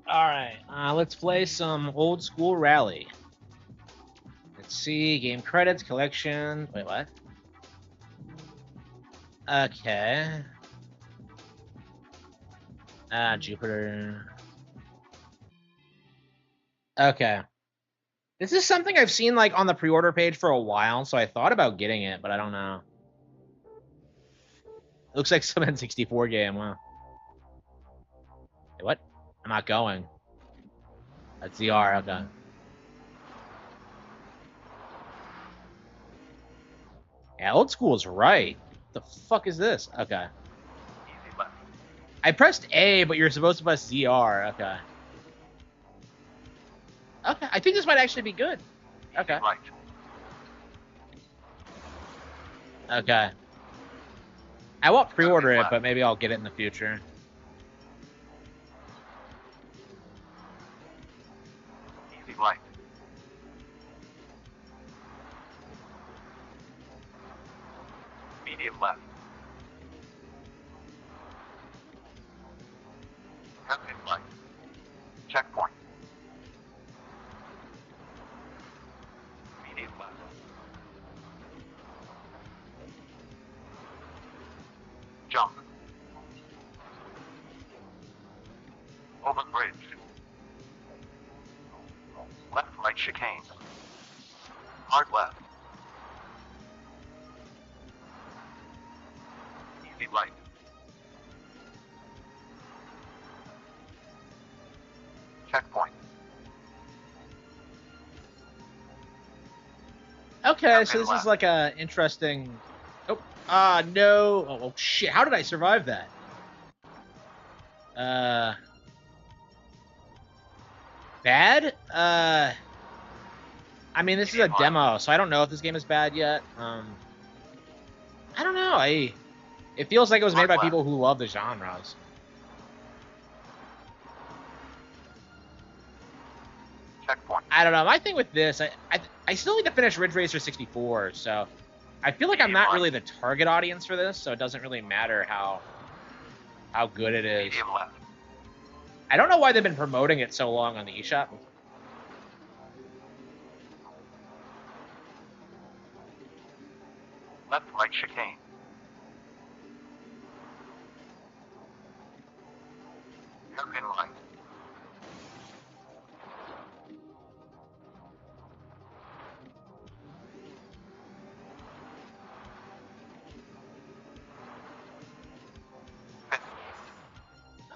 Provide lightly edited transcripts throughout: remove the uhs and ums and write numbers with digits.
Alright, let's play some old school rally. Let's see, game credits, collection. Wait, what? Okay. Jupiter. Okay. This is something I've seen like on the pre-order page for a while, so I thought about getting it, but I don't know. It looks like some N64 game, wow. Wait, what? I'm not going. That's ZR, okay. Yeah, old school is right. The fuck is this? Okay. Easy left. I pressed A, but you're supposed to press ZR. Okay. Okay, I think this might actually be good. Okay. Right. Okay. I won't pre-order Moving it, left. but maybe I'll get it in the future. Easy right. Medium left. Hairpin right. Checkpoint. Medium left. Jump. Over bridge. Left right chicane. Hard left. Easy right. Checkpoint. Okay, so this is like a interesting. Oh, no. Oh shit! How did I survive that? Bad. I mean, this is a demo, so I don't know if this game is bad yet. I don't know. It feels like it was made by people who love the genres. Checkpoint. I don't know. My thing with this, I still need to finish Ridge Racer 64, so I feel like I'm not really the target audience for this, so it doesn't really matter how good it is. Medium left. I don't know why they've been promoting it so long on the eShop. Left right chicane. Hairpin right.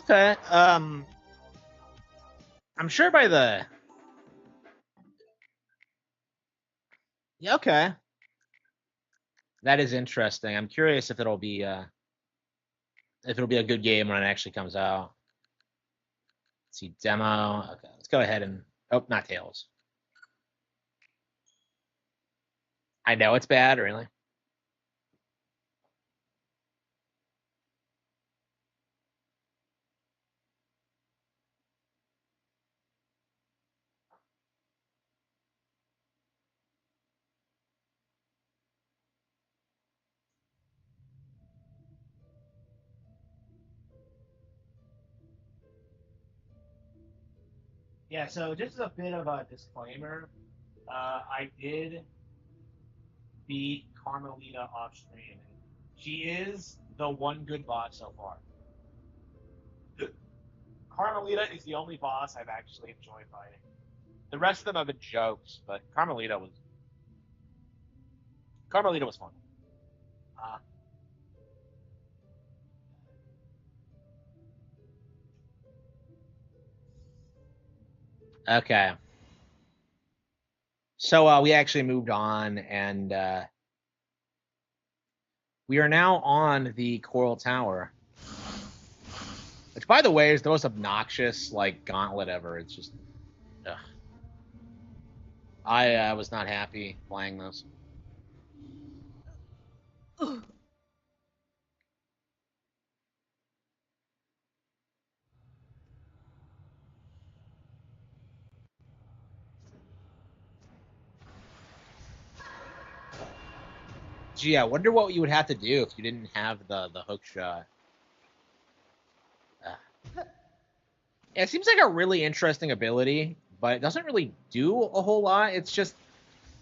Okay. I'm sure by the. Yeah. Okay. That is interesting. I'm curious if it'll be a good game when it actually comes out. Let's see demo. Okay, let's go ahead and not Tails. I know it's bad, really. Yeah, so just as a bit of a disclaimer, I did beat Carmelita off stream. She is the one good boss so far. Carmelita is the only boss I've actually enjoyed fighting. The rest of them have been jokes, but Carmelita was fun. Uh, okay. So we actually moved on, and we are now on the Coral Tower, which, by the way, is the most obnoxious like gauntlet ever. It's just, ugh. I was not happy playing this. Gee, I wonder what you would have to do if you didn't have the hook shot. It seems like a really interesting ability, but it doesn't really do a whole lot. It's just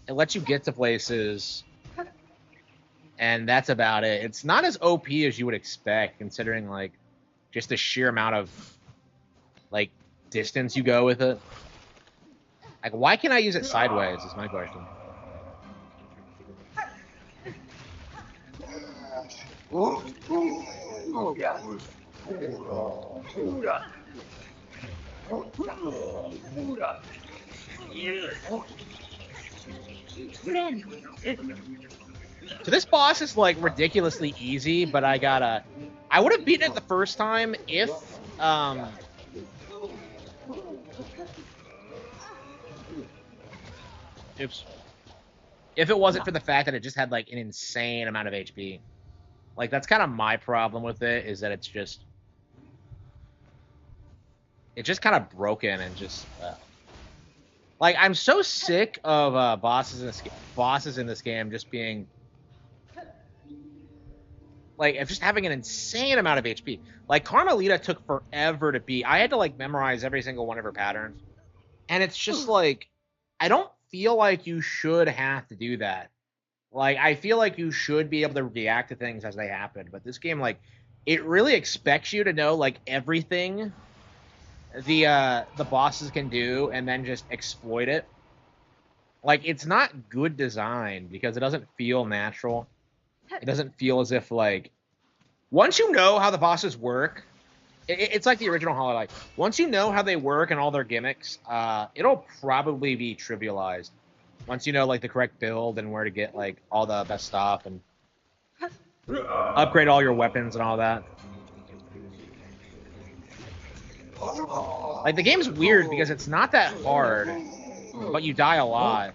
it lets you get to places, and that's about it. It's not as OP as you would expect, considering like just the sheer amount of like distance you go with it. Like, why can't I use it sideways? Is my question. So this boss is like ridiculously easy, but I would have beaten it the first time if oops, if it wasn't for the fact that it just had like an insane amount of HP. Like that's kind of my problem with it, is that it's just kind of broken and just like I'm so sick of bosses in this game just being like just having an insane amount of HP. Like Carmelita took forever to beat. I had to like memorize every single one of her patterns, and it's just like I don't feel like you should have to do that. Like I feel like you should be able to react to things as they happen, but this game like it really expects you to know like everything the bosses can do and then just exploit it. Like it's not good design because it doesn't feel natural. It doesn't feel as if like once you know how the bosses work, it's like the original Hollow Knight. Once you know how they work and all their gimmicks, it'll probably be trivialized. Once you know like the correct build and where to get like all the best stuff and upgrade all your weapons and all that. Like the game's weird because it's not that hard, but you die a lot.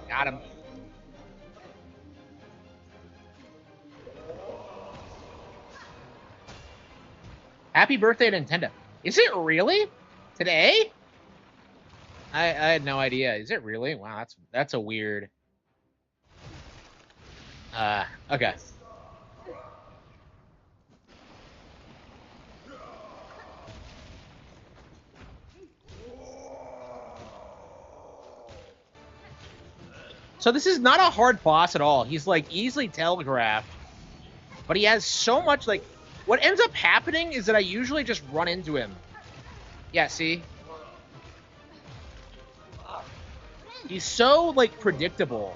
Got him. Happy birthday, Nintendo. Is it really? Today? I had no idea. Is it really? Wow, that's a weird. Okay. So this is not a hard boss at all. He's like easily telegraphed, but he has so much like. What ends up happening is that I usually just run into him. Yeah, see? He's so like predictable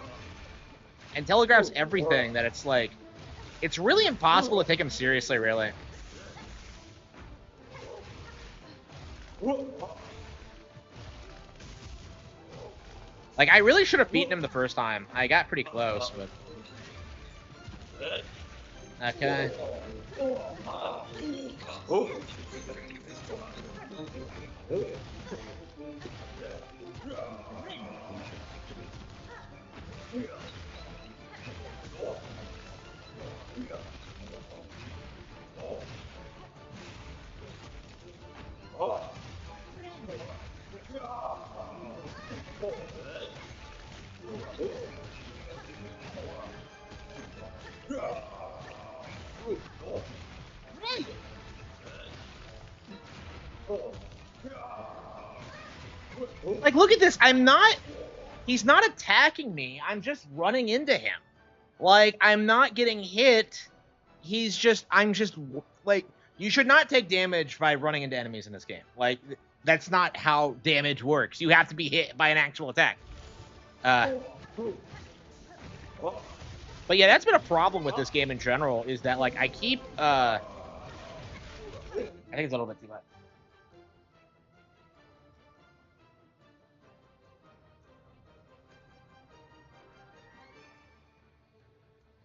and telegraphs everything that it's like it's really impossible to take him seriously, really. Like I really should have beaten him the first time. I got pretty close, but okay. Like, look at this. He's not attacking me. I'm just running into him. Like, I'm not getting hit. I'm just, like, you should not take damage by running into enemies in this game. Like, that's not how damage works. You have to be hit by an actual attack. But yeah, that's been a problem with this game in general, is that, like, I keep, I think it's a little bit too much.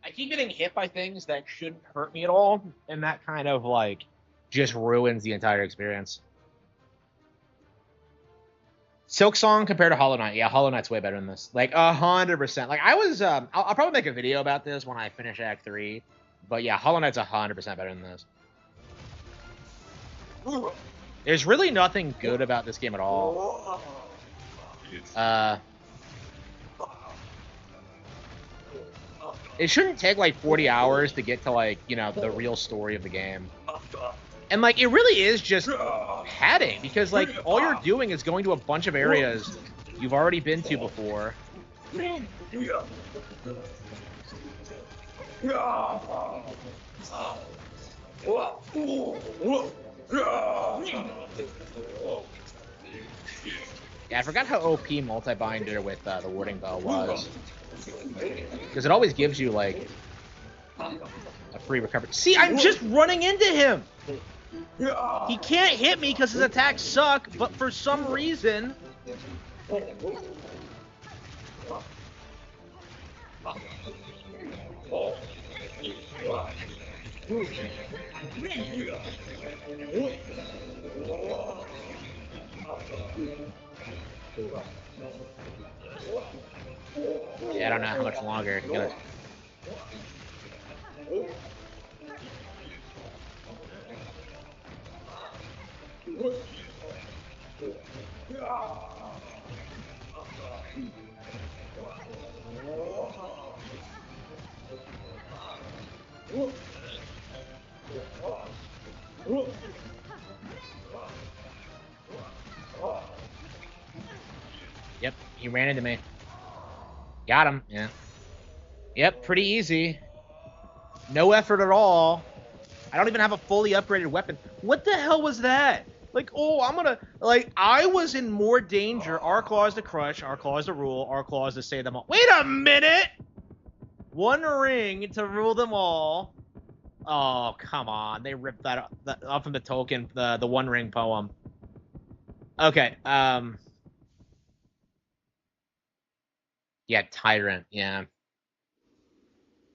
I keep getting hit by things that shouldn't hurt me at all, and that kind of, like, just ruins the entire experience. Silk Song compared to Hollow Knight. Yeah, Hollow Knight's way better than this. Like, 100%. Like, I was, I'll probably make a video about this when I finish Act 3. But yeah, Hollow Knight's 100% better than this. There's really nothing good about this game at all. It shouldn't take, like, 40 hours to get to, like, you know, the real story of the game. And, like, it really is just padding, because, like, all you're doing is going to a bunch of areas you've already been to before. Yeah, I forgot how OP multi-binder with the warding bow was. Because it always gives you, like, a free recovery. See, I'm just running into him! He can't hit me because his attacks suck, but for some reason... Yeah, I don't know how much longer. Yep, he ran into me. Got him, yeah. Yep, pretty easy. No effort at all. I don't even have a fully upgraded weapon. What the hell was that? Like, oh, I'm gonna... Like, I was in more danger. Our claws to crush, our claws to rule, our claws to save them all. Wait a minute! One ring to rule them all. Oh, come on. They ripped that up from the token, the One Ring poem. Okay, yeah, Tyrant, yeah.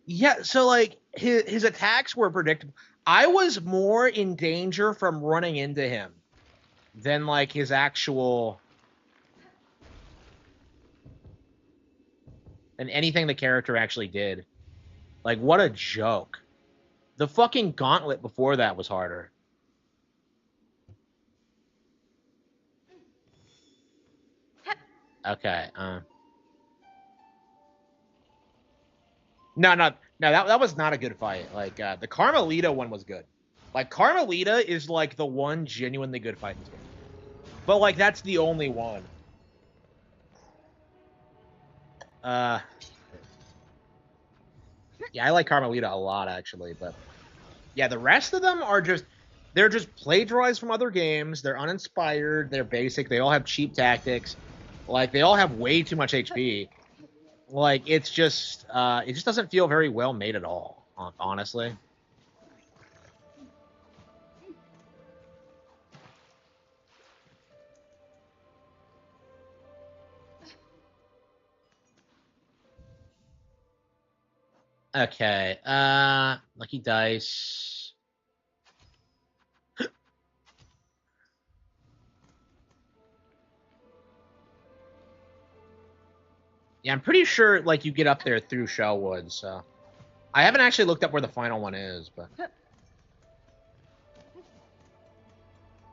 Yeah, so, like, his attacks were predictable. I was more in danger from running into him than, like, his actual... than anything the character actually did. Like, what a joke. The fucking gauntlet before that was harder. Okay, no, that was not a good fight. Like, the Carmelita one was good. Like, Carmelita is, like, the one genuinely good fight in this game. But, like, that's the only one. Yeah, I like Carmelita a lot, actually, but... Yeah, the rest of them are just... They're just plagiarized from other games, they're uninspired, they're basic, they all have cheap tactics. Like, they all have way too much HP. Like, it just doesn't feel very well made at all, honestly. Okay, Lucky Dice. Yeah, I'm pretty sure, like, you get up there through Shellwood, so... I haven't actually looked up where the final one is, but...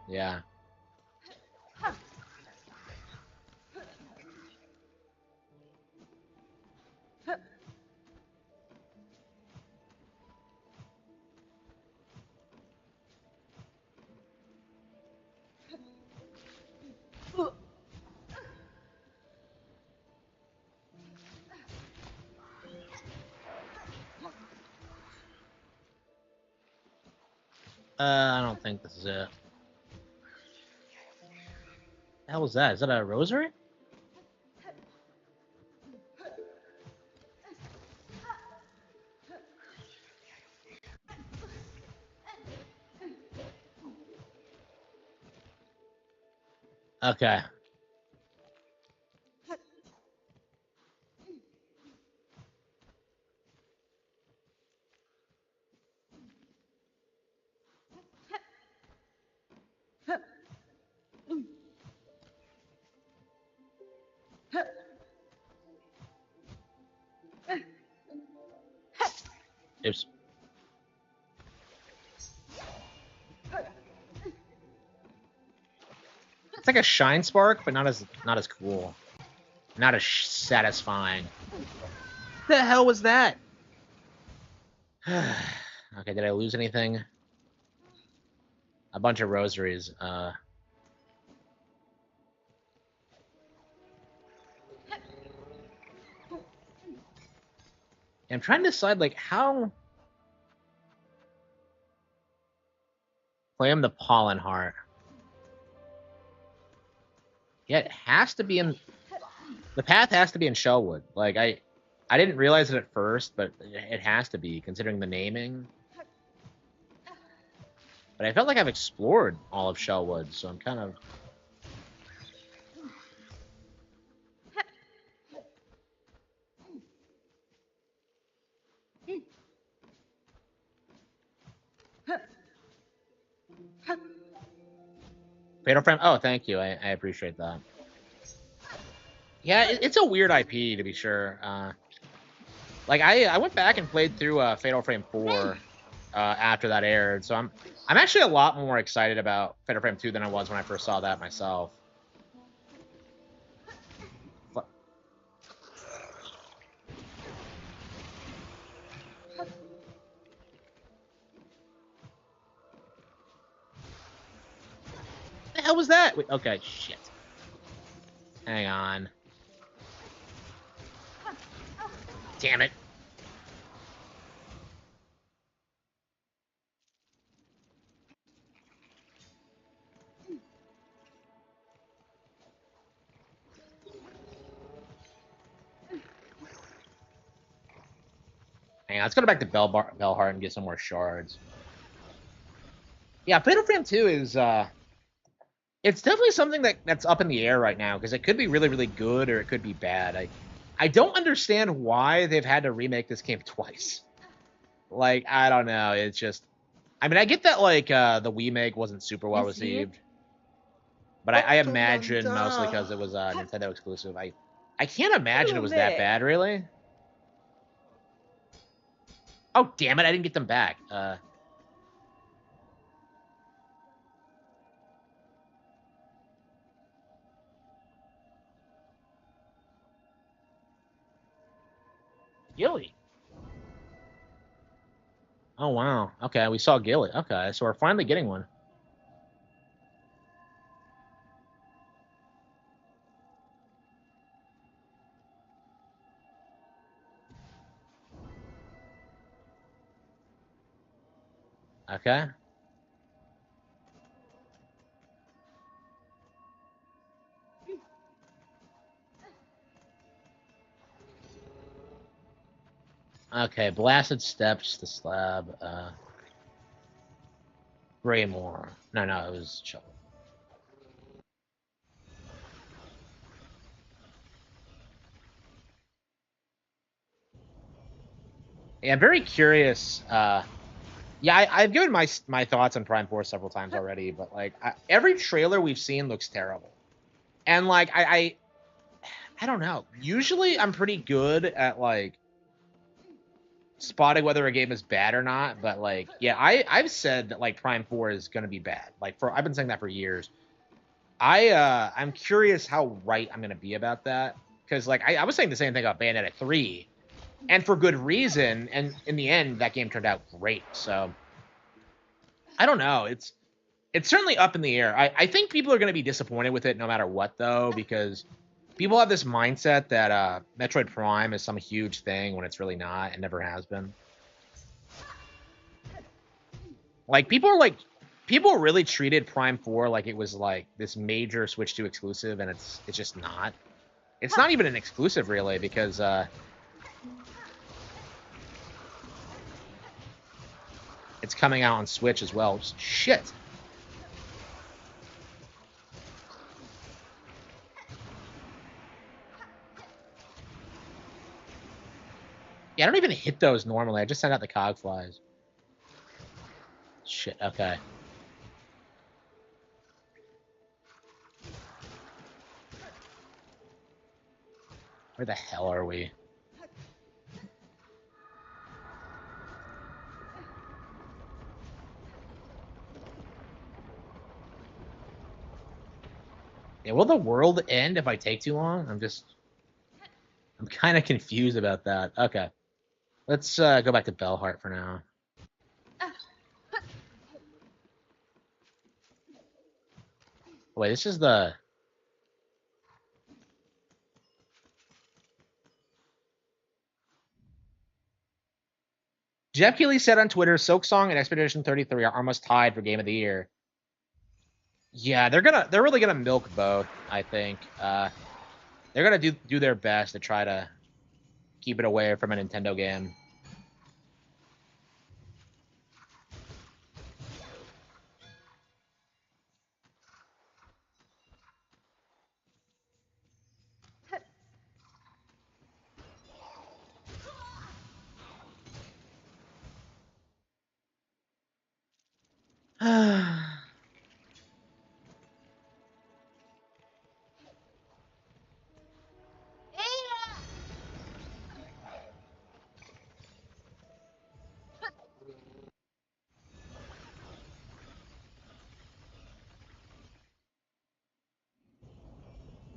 Yeah. I don't think this is it. The hell was that? Is that a rosary? Okay. Oops. It's like a shine spark, but not as cool, not as satisfying. The hell was that? Okay, did I lose anything? A bunch of rosaries. I'm trying to decide like how claim the pollen heart. Yeah, it has to be in the path has to be in Shellwood. Like I didn't realize it at first, but it has to be considering the naming. But I felt like I've explored all of Shellwood, so I'm kind of Fatal Frame. Oh, thank you. I appreciate that. Yeah, it's a weird IP to be sure. Like I went back and played through Fatal Frame 4 after that aired, so I'm actually a lot more excited about Fatal Frame 2 than I was when I first saw that myself. What the hell was that? Wait, okay, shit. Hang on. Damn it. Hang on, let's go back to Belheart and get some more shards. Yeah, Fatal Frame 2 is it's definitely something that's up in the air right now because it could be really really good or it could be bad. I don't understand why they've had to remake this game twice. Like I don't know, it's just I mean I get that like the remake wasn't super well received, but I imagine mostly because it was Nintendo exclusive. I can't imagine it was that bad really. Oh damn it, I didn't get them back. Gilly. Oh wow. Okay, we saw Gilly. Okay, so we're finally getting one. Okay. Okay, Blasted Steps, the slab, Greymore. No, it was Shovel. Yeah, I'm very curious. Yeah, I've given my thoughts on Prime 4 several times already, but like every trailer we've seen looks terrible, and like I don't know. Usually, I'm pretty good at like spotting whether a game is bad or not, but like yeah, I've said that like Prime 4 is gonna be bad. Like for I've been saying that for years. I'm curious how right I'm gonna be about that because like I was saying the same thing about Bayonetta 3, and for good reason. And in the end, that game turned out great. So I don't know. It's certainly up in the air. I think people are going to be disappointed with it no matter what, though, because people have this mindset that Metroid Prime is some huge thing when it's really not and never has been. Like people really treated Prime 4 like it was like this major Switch 2 exclusive, and it's just not. It's not even an exclusive really, because it's coming out on Switch as well. Shit. Yeah, I don't even hit those normally. I just send out the cog flies. Shit, okay. Where the hell are we? Yeah, will the world end if I take too long? I'm kind of confused about that. Okay. Let's go back to Bellheart for now. Wait, this is the... Jeff Keighley said on Twitter, Silksong and Expedition 33 are almost tied for Game of the Year. Yeah, they're really gonna milk both, I think. They're gonna do their best to try to keep it away from a Nintendo game.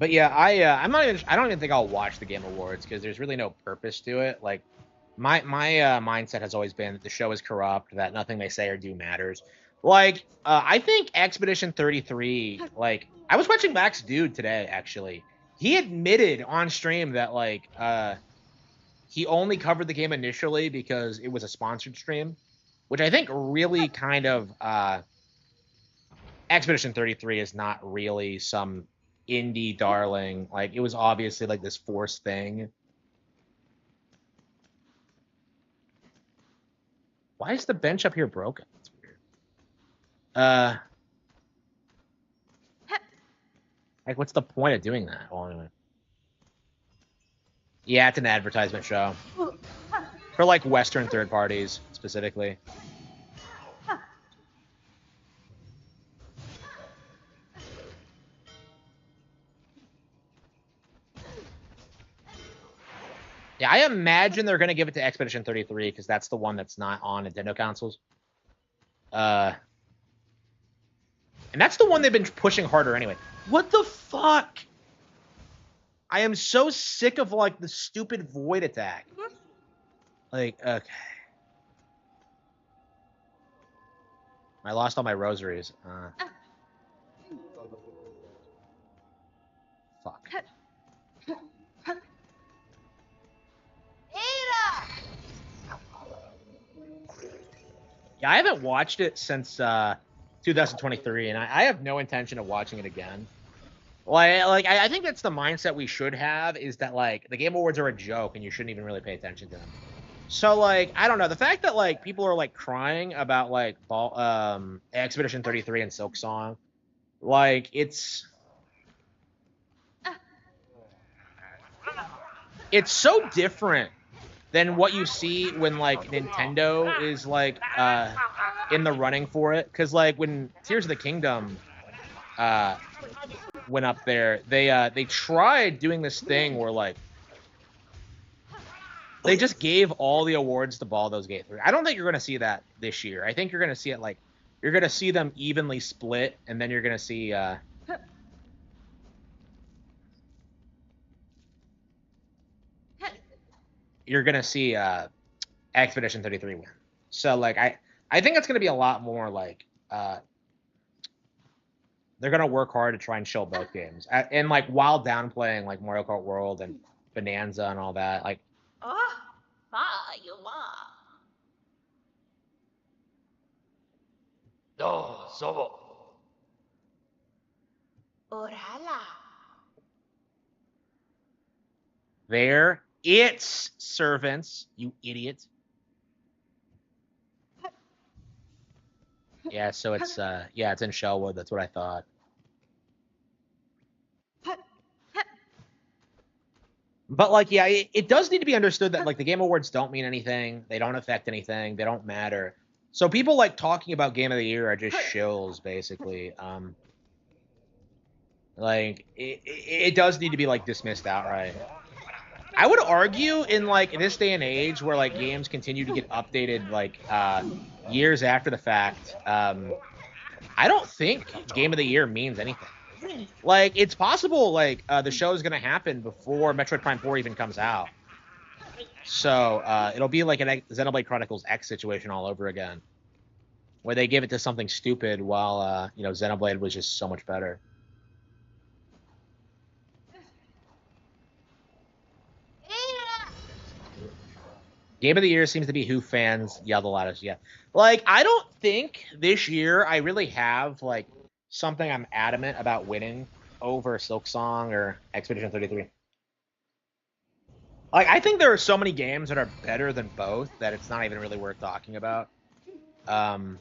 But yeah, I don't even think I'll watch the Game Awards because there's really no purpose to it. Like my mindset has always been that the show is corrupt, that nothing they say or do matters. Like I think Expedition 33, like I was watching Max Dude today actually. He admitted on stream that like he only covered the game initially because it was a sponsored stream, which I think really kind of Expedition 33 is not really some indie darling. Like it was obviously like this forced thing. Why is the bench up here broken? It's weird. Like what's the point of doing that? Well, anyway. Yeah, it's an advertisement show for like Western third parties specifically. Yeah, I imagine they're gonna give it to Expedition 33 because that's the one that's not on Nintendo consoles. And that's the one they've been pushing harder anyway. What the fuck? I am so sick of like the stupid void attack. Like, okay. I lost all my rosaries. Fuck. Yeah, I haven't watched it since 2023, and I have no intention of watching it again. Like I think that's the mindset we should have, is that like the Game Awards are a joke and you shouldn't even really pay attention to them. So like I don't know, the fact that like people are like crying about like Expedition 33 and Silk Song, like it's so different than what you see when like Nintendo is like in the running for it. Cause like when Tears of the Kingdom went up there, they tried doing this thing where like they just gave all the awards to Baldur's Gate 3. I don't think you're gonna see that this year. I think you're gonna see it like you're gonna see them evenly split, and then you're gonna see Expedition 33 win. So like I think it's gonna be a lot more like they're gonna work hard to try and show both games, and like while downplaying like Mario Kart World and Bonanza and all that. Like, Oh, Zobo. Orala. There. It's servants, you idiot. Yeah, so it's yeah, it's in Shellwood. That's what I thought. But like, yeah, it does need to be understood that like the Game Awards don't mean anything. They don't affect anything. They don't matter. So people like talking about Game of the Year are just shills, basically. Like it does need to be like dismissed outright. I would argue in like in this day and age where like games continue to get updated like years after the fact, I don't think Game of the Year means anything. Like it's possible like the show is gonna happen before Metroid Prime 4 even comes out. So it'll be like an Xenoblade Chronicles X situation all over again, where they give it to something stupid while you know Xenoblade was just so much better. Game of the Year seems to be who fans yell the loudest. Yeah, like I don't think this year I really have like something I'm adamant about winning over Silksong or Expedition 33. Like I think there are so many games that are better than both that it's not even really worth talking about. Um,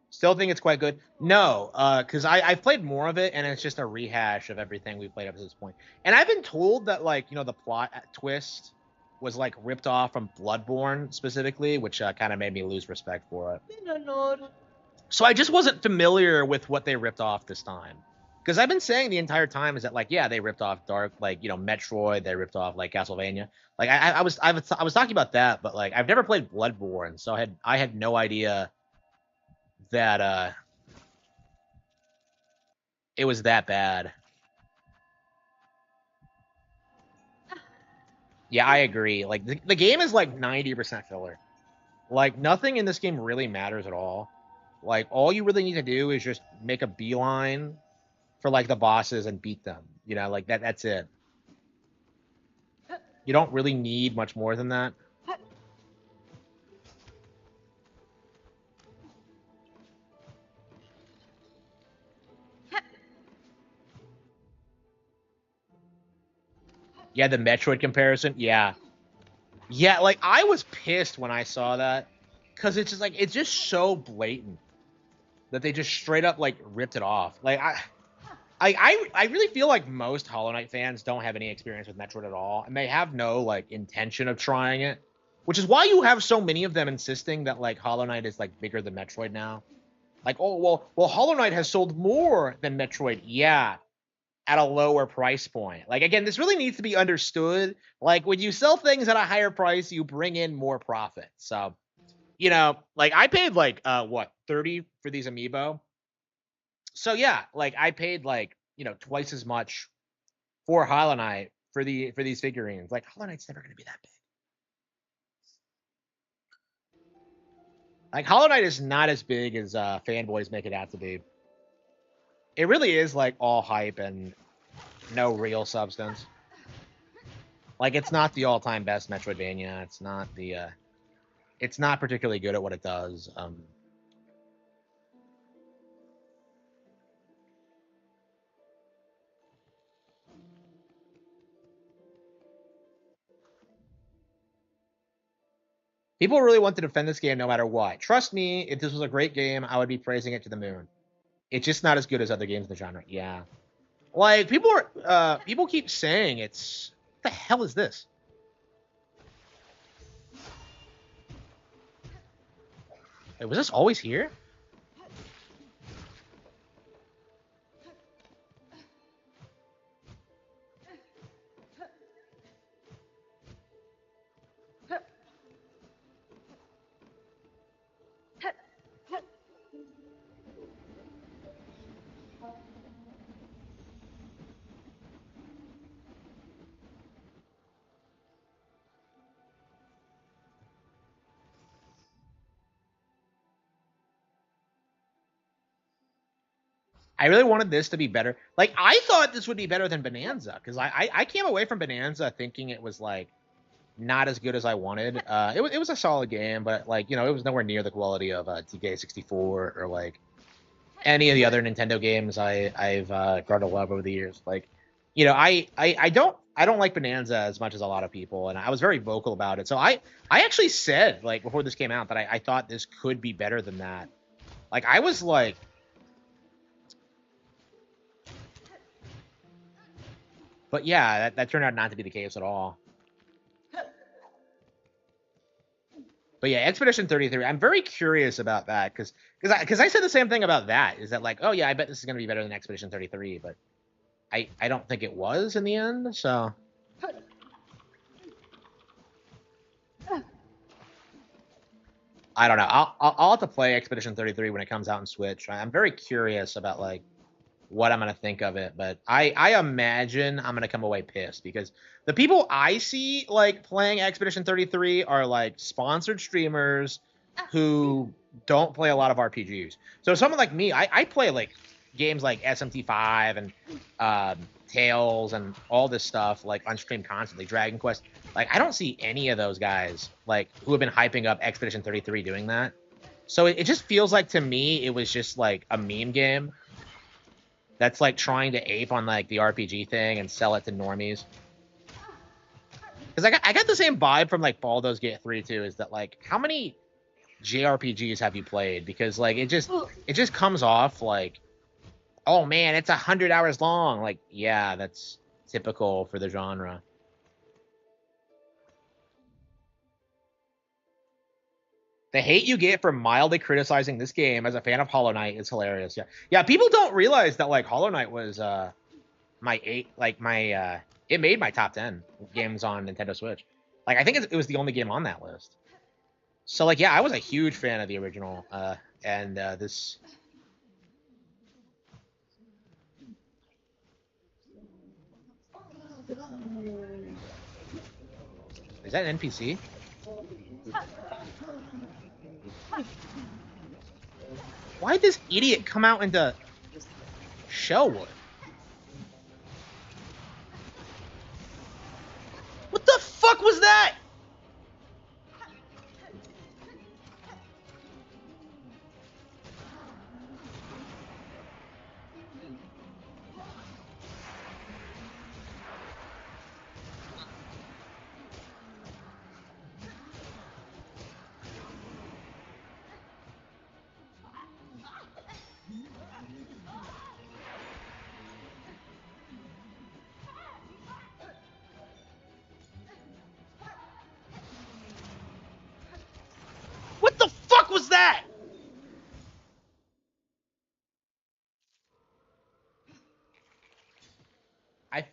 Still think it's quite good. No, because I've played more of it and it's just a rehash of everything we've played up to this point. And I've been told that like you know the plot twist was like ripped off from Bloodborne specifically, which kind of made me lose respect for it. So I just wasn't familiar with what they ripped off this time. Because I've been saying the entire time is that like yeah they ripped off Dark like you know Metroid, they ripped off like Castlevania. Like I was talking about that, but like I've never played Bloodborne, so I had no idea that it was that bad. Yeah, I agree. Like the game is like 90% filler. Like nothing in this game really matters at all. Like all you really need to do is just make a beeline for like the bosses and beat them. You know, like that's it. You don't really need much more than that. Yeah, the Metroid comparison. Yeah. Yeah, like I was pissed when I saw that cuz it's just like it's just so blatant that they just straight up like ripped it off. Like I really feel like most Hollow Knight fans don't have any experience with Metroid at all, and they have no like intention of trying it, which is why you have so many of them insisting that like Hollow Knight is like bigger than Metroid now. Like, oh well, Hollow Knight has sold more than Metroid, yeah, at a lower price point. Like again, this really needs to be understood. Like when you sell things at a higher price, you bring in more profit. So, you know, like I paid like what 30 for these amiibo. So yeah, like I paid like you know twice as much for Hollow Knight for these figurines. Like Hollow Knight's never gonna be that big. Like Hollow Knight is not as big as fanboys make it out to be. It really is like all hype and no real substance. Like it's not the all-time best Metroidvania. It's not the it's not particularly good at what it does. People really want to defend this game no matter what. Trust me, if this was a great game, I would be praising it to the moon. It's just not as good as other games in the genre. Yeah. Like people keep saying it's what the hell is this? Wait, was this always here? I really wanted this to be better. Like I thought this would be better than Bonanza because I came away from Bonanza thinking it was like not as good as I wanted. It was a solid game, but like it was nowhere near the quality of TK64 or like any of the other Nintendo games I've grown to love over the years. Like, I don't like Bonanza as much as a lot of people, and I was very vocal about it. So I actually said like before this came out that I thought this could be better than that. Like I was like, but yeah, that turned out not to be the case at all. But yeah, Expedition 33. I'm very curious about that because I said the same thing about that. Is that like, oh yeah, I bet this is gonna be better than Expedition 33, but I don't think it was in the end. So I don't know. I'll have to play Expedition 33 when it comes out in Switch. I'm very curious about like what I'm gonna think of it, but I imagine I'm gonna come away pissed because the people I see like playing Expedition 33 are like sponsored streamers who don't play a lot of RPGs. So someone like me, I play like games like SMT5 and Tales and all this stuff like on stream constantly. Dragon Quest. Like I don't see any of those guys like who have been hyping up Expedition 33 doing that. So it just feels like to me it was just like a meme game that's like trying to ape on like the RPG thing and sell it to normies. Because I got the same vibe from like Baldur's Gate 3 too. Is that like how many JRPGs have you played? Because like it just comes off like, oh man, it's 100 hours long. Like yeah, that's typical for the genre. The hate you get for mildly criticizing this game as a fan of Hollow Knight is hilarious. Yeah, yeah. People don't realize that like Hollow Knight was my eight like my it made my top 10 games on Nintendo Switch. Like I think it was the only game on that list. So like yeah, I was a huge fan of the original and this is that an NPC? Why did this idiot come out into Shellwood? What the fuck was that? What the fuck was that?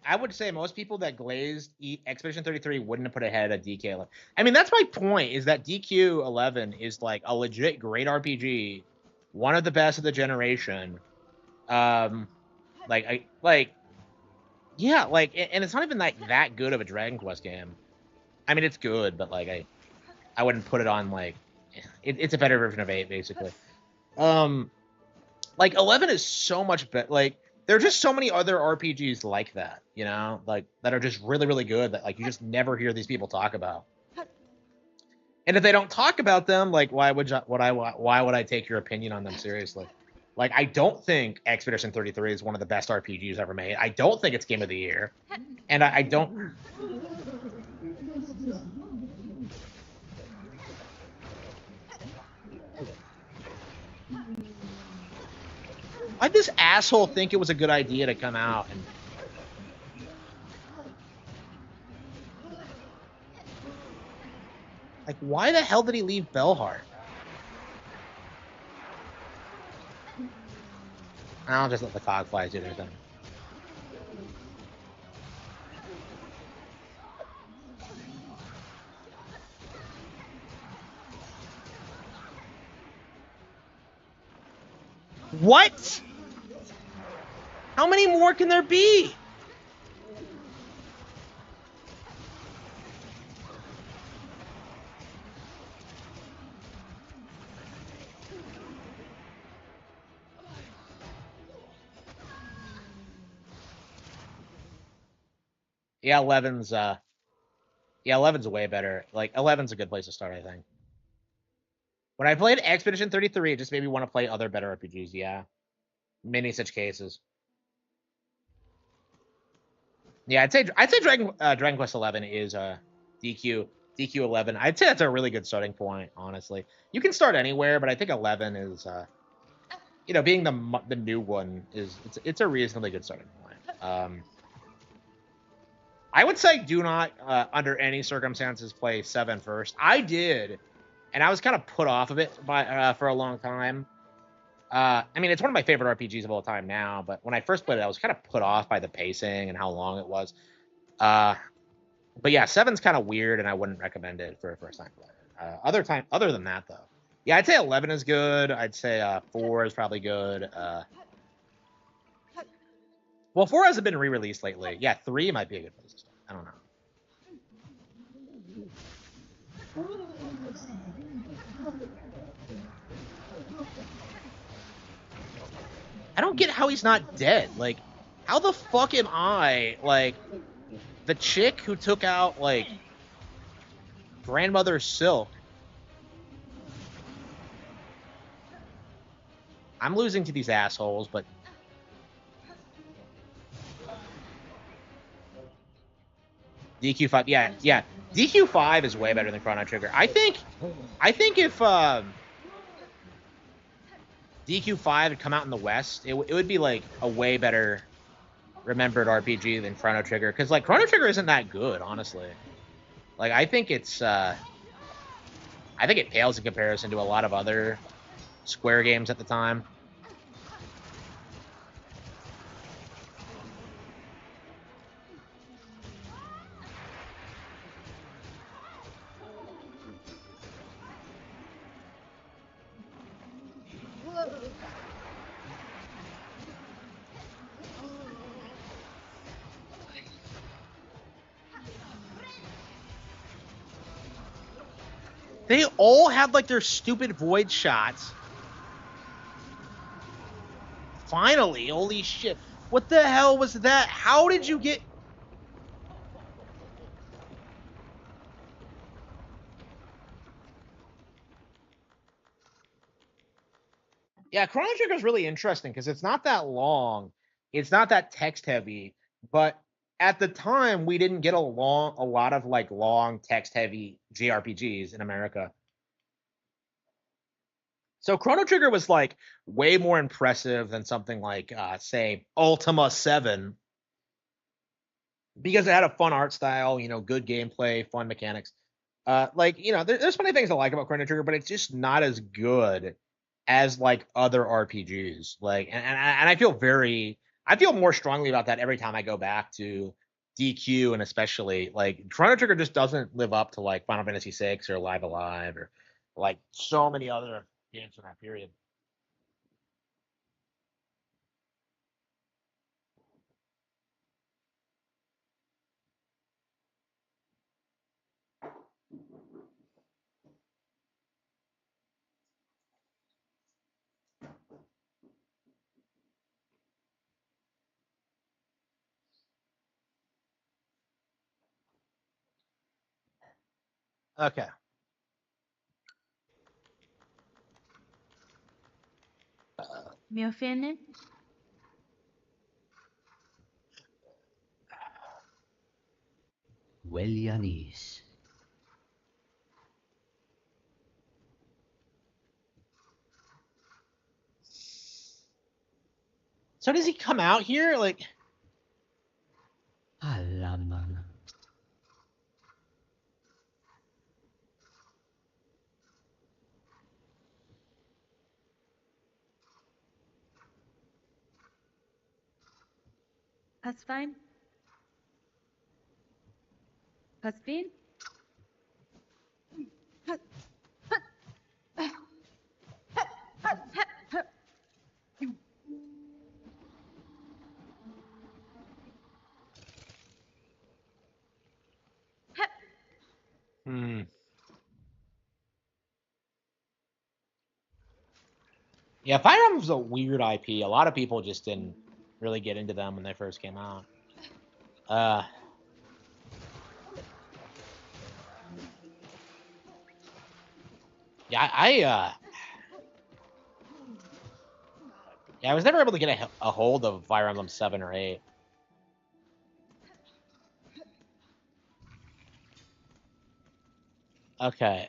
I would say most people that glazed Expedition 33 wouldn't have put ahead of DK11. I mean, that's my point, is that DQ11 is like a legit great RPG, one of the best of the generation. Um, like yeah, like, and it's not even like that good of a Dragon Quest game. I mean, it's good, but like I wouldn't put it on like it's a better version of 8 basically. Um, like 11 is so much better. Like there are just so many other RPGs like that, like that are just really really good that like you just never hear these people talk about. And if they don't talk about them, like why would I take your opinion on them seriously? Like I don't think Expedition 33 is one of the best RPGs ever made. I don't think it's game of the year. And I don't why'd this asshole think it was a good idea to come out and like why the hell did he leave Bellheart? I'll just let the cogflies do their thing. What? How many more can there be? Yeah, 11's Yeah, 11's way better. Like 11's a good place to start, I think. When I played Expedition 33, it just made me want to play other better RPGs. Yeah, many such cases. Yeah, I'd say Dragon Quest 11 is DQ 11. I'd say that's a really good starting point. Honestly, you can start anywhere, but I think 11 is being the new one is it's a reasonably good starting point. I would say do not under any circumstances play 7 first. I did, and I was kind of put off of it for a long time. I mean, it's one of my favorite RPGs of all time now, but when I first played it, I was kind of put off by the pacing and how long it was. But yeah, 7's kind of weird, and I wouldn't recommend it for a first time player. Other than that, though, yeah, I'd say 11 is good. I'd say 4 is probably good. Well, 4 hasn't been re-released lately. Yeah, 3 might be a good place to start. I don't know. I don't get how he's not dead. Like, how the fuck am I like the chick who took out like Grandmother Silk? I'm losing to these assholes, but DQ5, yeah. DQ5 is way better than Chrono Trigger. I think if DQ5 had come out in the West, it would be like a way better remembered RPG than Chrono Trigger, because like Chrono Trigger isn't that good, honestly. Like I think it pales in comparison to a lot of other Square games at the time. They all had like their stupid void shots. Finally, holy shit. What the hell was that? How did you get... Yeah, Chrono Trigger is really interesting because it's not that long. It's not that text heavy, but at the time we didn't get a lot of like long text heavy JRPGs in America. So Chrono Trigger was like way more impressive than something like say Ultima 7 because it had a fun art style, good gameplay, fun mechanics. There's plenty of things I like about Chrono Trigger, but it's just not as good as like other RPGs. Like, and I feel more strongly about that every time I go back to DQ, and especially like Chrono Trigger just doesn't live up to like Final Fantasy VI or Live Alive or like so many other games from that period. Okay. Mio Finn? Wellianis. So does he come out here? Like, Alaman. That's fine. That's fine. hmm. Yeah, Fire Emblem's a weird IP. A lot of people just didn't really get into them when they first came out. Uh, Yeah, yeah, I was never able to get a hold of Fire Emblem 7 or 8. Okay.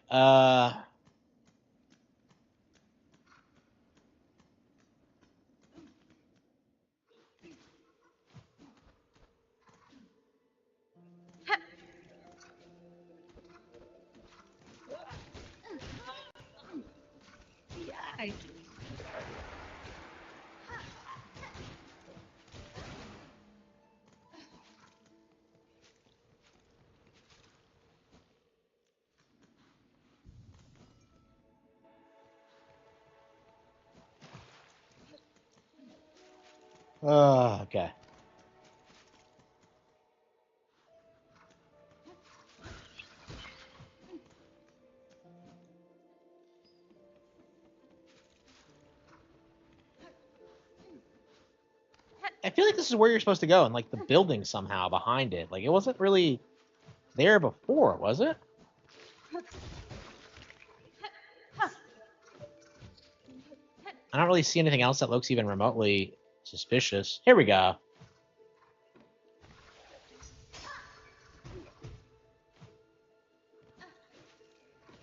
Okay. I feel like this is where you're supposed to go, and like the building somehow behind it. Like it wasn't really there before, was it? I don't really see anything else that looks even remotely suspicious. Here we go.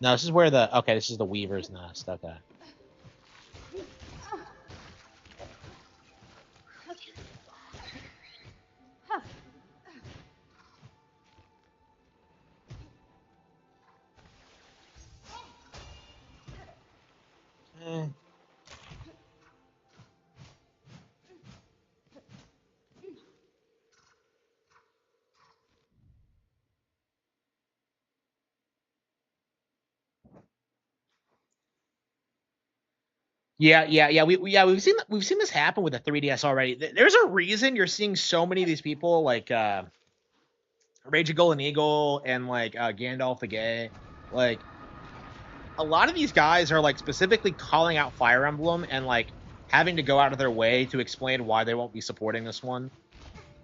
No, this is where okay, this is the Weaver's Nest. Okay. Eh. Yeah. We've seen this happen with the 3DS already. There's a reason you're seeing so many of these people like Rage of Golden Eagle and like Gandalf the Gay. Like a lot of these guys are like specifically calling out Fire Emblem and like having to go out of their way to explain why they won't be supporting this one.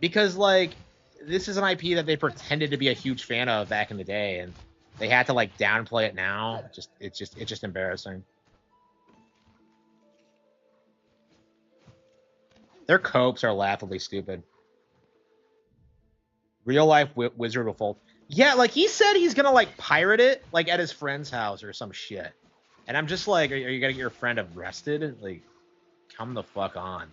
Because like this is an IP that they pretended to be a huge fan of back in the day and they had to like downplay it now. It's just embarrassing. Their copes are laughably stupid. Real life Wizard will fold. Yeah, like he said he's gonna like pirate it like at his friend's house or some shit. And I'm just like, are you gonna get your friend arrested? Like, come the fuck on.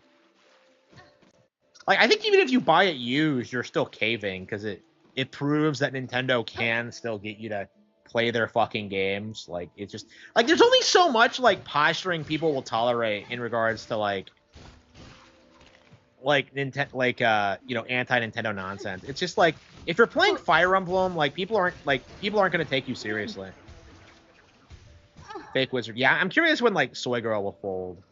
Like, I think even if you buy it used, you're still caving because it proves that Nintendo can still get you to play their fucking games. Like, it's just like there's only so much like posturing people will tolerate in regards to Nintendo, anti Nintendo nonsense. It's just like if you're playing Fire Emblem, like people aren't gonna take you seriously. Fake wizard. Yeah, I'm curious when like Soy Girl will fold.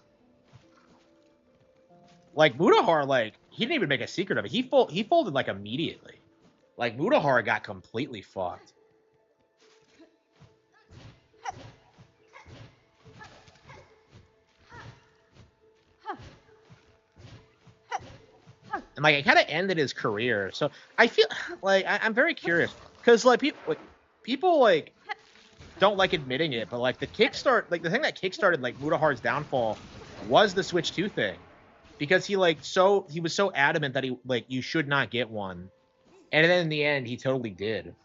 Like Mutahar, like he didn't even make a secret of it. He folded like immediately. Like Mutahar got completely fucked. And like it kind of ended his career. So I feel like I'm very curious because like people like don't like admitting it, but like the kickstart, like the thing that kickstarted like Mutahar's downfall was the Switch 2 thing, because he was so adamant that you should not get one, and then in the end he totally did.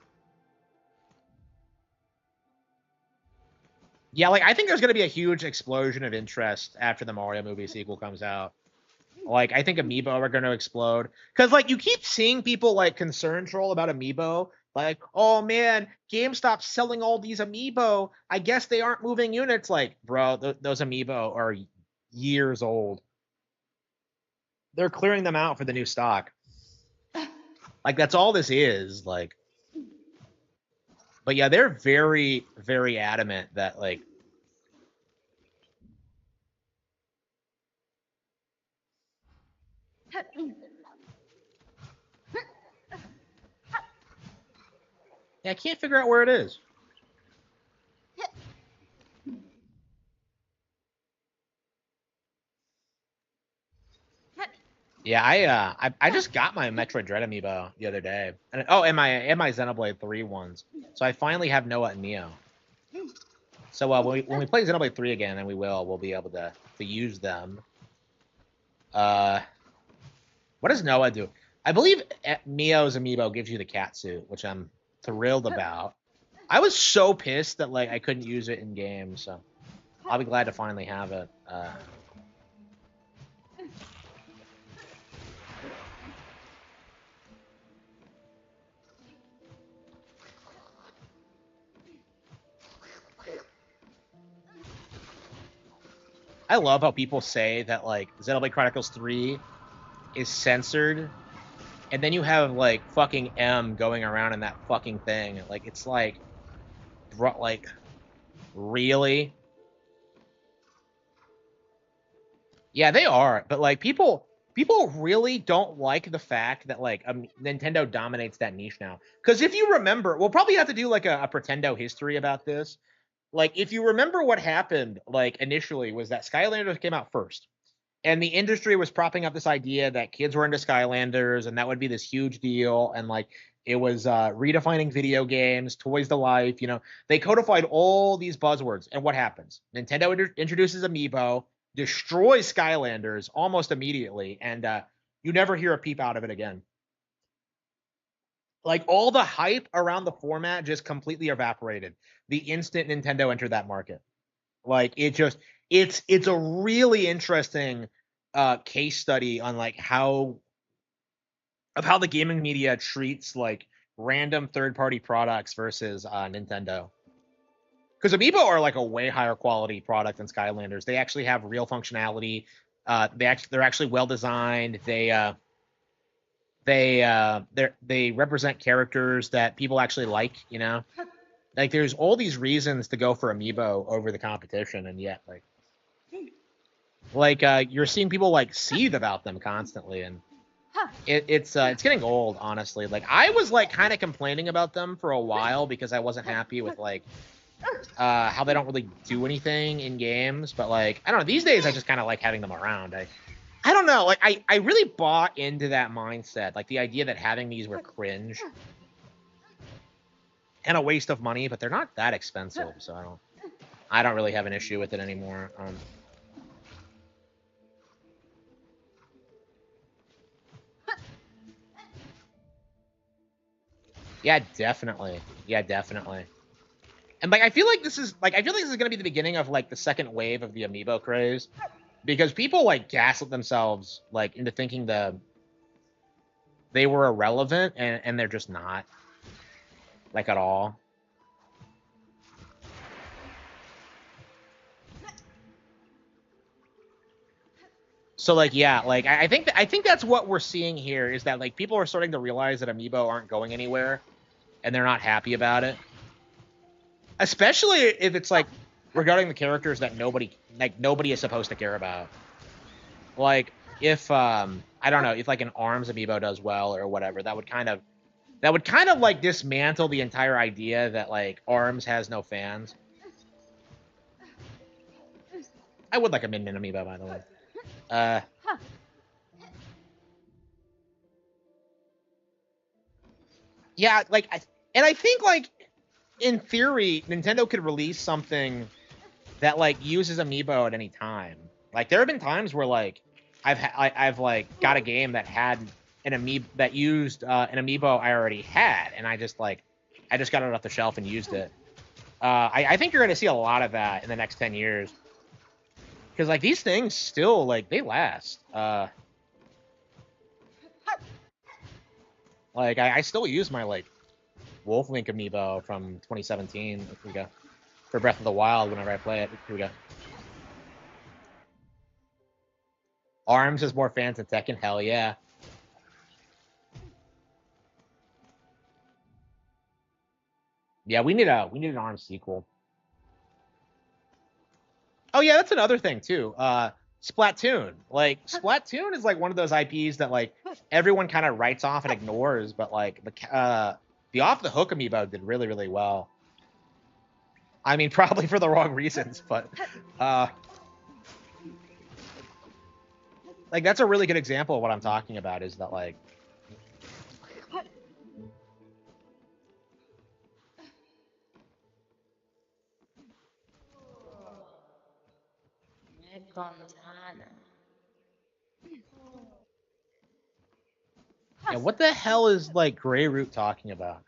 Yeah, like I think there's gonna be a huge explosion of interest after the Mario movie sequel comes out. Like, I think Amiibo are going to explode. Because, like, you keep seeing people, like, concern troll about Amiibo. Like, oh, man, GameStop's selling all these Amiibo. I guess they aren't moving units. Like, bro, those Amiibo are years old. They're clearing them out for the new stock. Like, that's all this is. Like, but yeah, they're very, very adamant that, like, yeah, I can't figure out where it is. Yeah, I just got my Metroid Dread amiibo the other day, and my Xenoblade 3 ones. So I finally have Noah and Neo. So when we play Xenoblade 3 again, and we'll be able to use them. What does Noah do? I believe Mio's amiibo gives you the cat suit, which I'm thrilled about. I was so pissed that like I couldn't use it in game, so I'll be glad to finally have it. I love how people say that like Xenoblade Chronicles 3 is censored, and then you have like fucking M going around in that fucking thing. Like it's like, really? Yeah, they are, but like people really don't like the fact that like Nintendo dominates that niche now. Because if you remember, we'll probably have to do like a Pretendo history about this. Like if you remember what happened, like initially was that Skylanders came out first, and the industry was propping up this idea that kids were into Skylanders, and that would be this huge deal, and like it was redefining video games, toys to life. You know, they codified all these buzzwords, and what happens? Nintendo introduces Amiibo, destroys Skylanders almost immediately, and you never hear a peep out of it again. Like all the hype around the format just completely evaporated the instant Nintendo entered that market. Like it's a really interesting case study on like how the gaming media treats like random third-party products versus Nintendo. Because Amiibo are like a way higher quality product than Skylanders. They actually have real functionality. They're actually well designed. They represent characters that people actually like. You know, like there's all these reasons to go for Amiibo over the competition, and yet you're seeing people like seethe about them constantly, and it's getting old, honestly. Like I was like kind of complaining about them for a while because I wasn't happy with like how they don't really do anything in games, but like I don't know, these days I just kind of like having them around. I don't know, like I really bought into that mindset, like the idea that having these were cringe and a waste of money, but they're not that expensive, so I don't really have an issue with it anymore. Yeah, definitely. Yeah, definitely. And like I feel like this is gonna be the beginning of like the second wave of the Amiibo craze, because people like gaslit themselves like into thinking they were irrelevant, and they're just not, like, at all. So like yeah, like I think that's what we're seeing here, is that like people are starting to realize that Amiibo aren't going anywhere, and they're not happy about it. Especially if it's like regarding the characters that nobody is supposed to care about. Like if I don't know, if like an Arms Amiibo does well or whatever, that would kind of like dismantle the entire idea that like Arms has no fans. I would like a Min Min Amiibo, by the way. Yeah, like and I think like in theory Nintendo could release something that like uses Amiibo at any time. Like there have been times where like I've like got a game that had an Amiibo that used an Amiibo I already had, and I just got it off the shelf and used it. I think you're going to see a lot of that in the next 10 years, because like these things still like they last. Like I still use my like Wolf Link Amiibo from 2017. Here we go. For Breath of the Wild whenever I play it. Here we go. Arms has more fans than Tekken. Hell yeah. Yeah, we need an Arms sequel. Oh yeah, that's another thing too. Splatoon. Like Splatoon is like one of those IPs that like everyone kind of writes off and ignores, but like the Off the Hook Amiibo did really, really well. I mean, probably for the wrong reasons, but like that's a really good example of what I'm talking about, is that like Yeah, what the hell is like Grey Root talking about?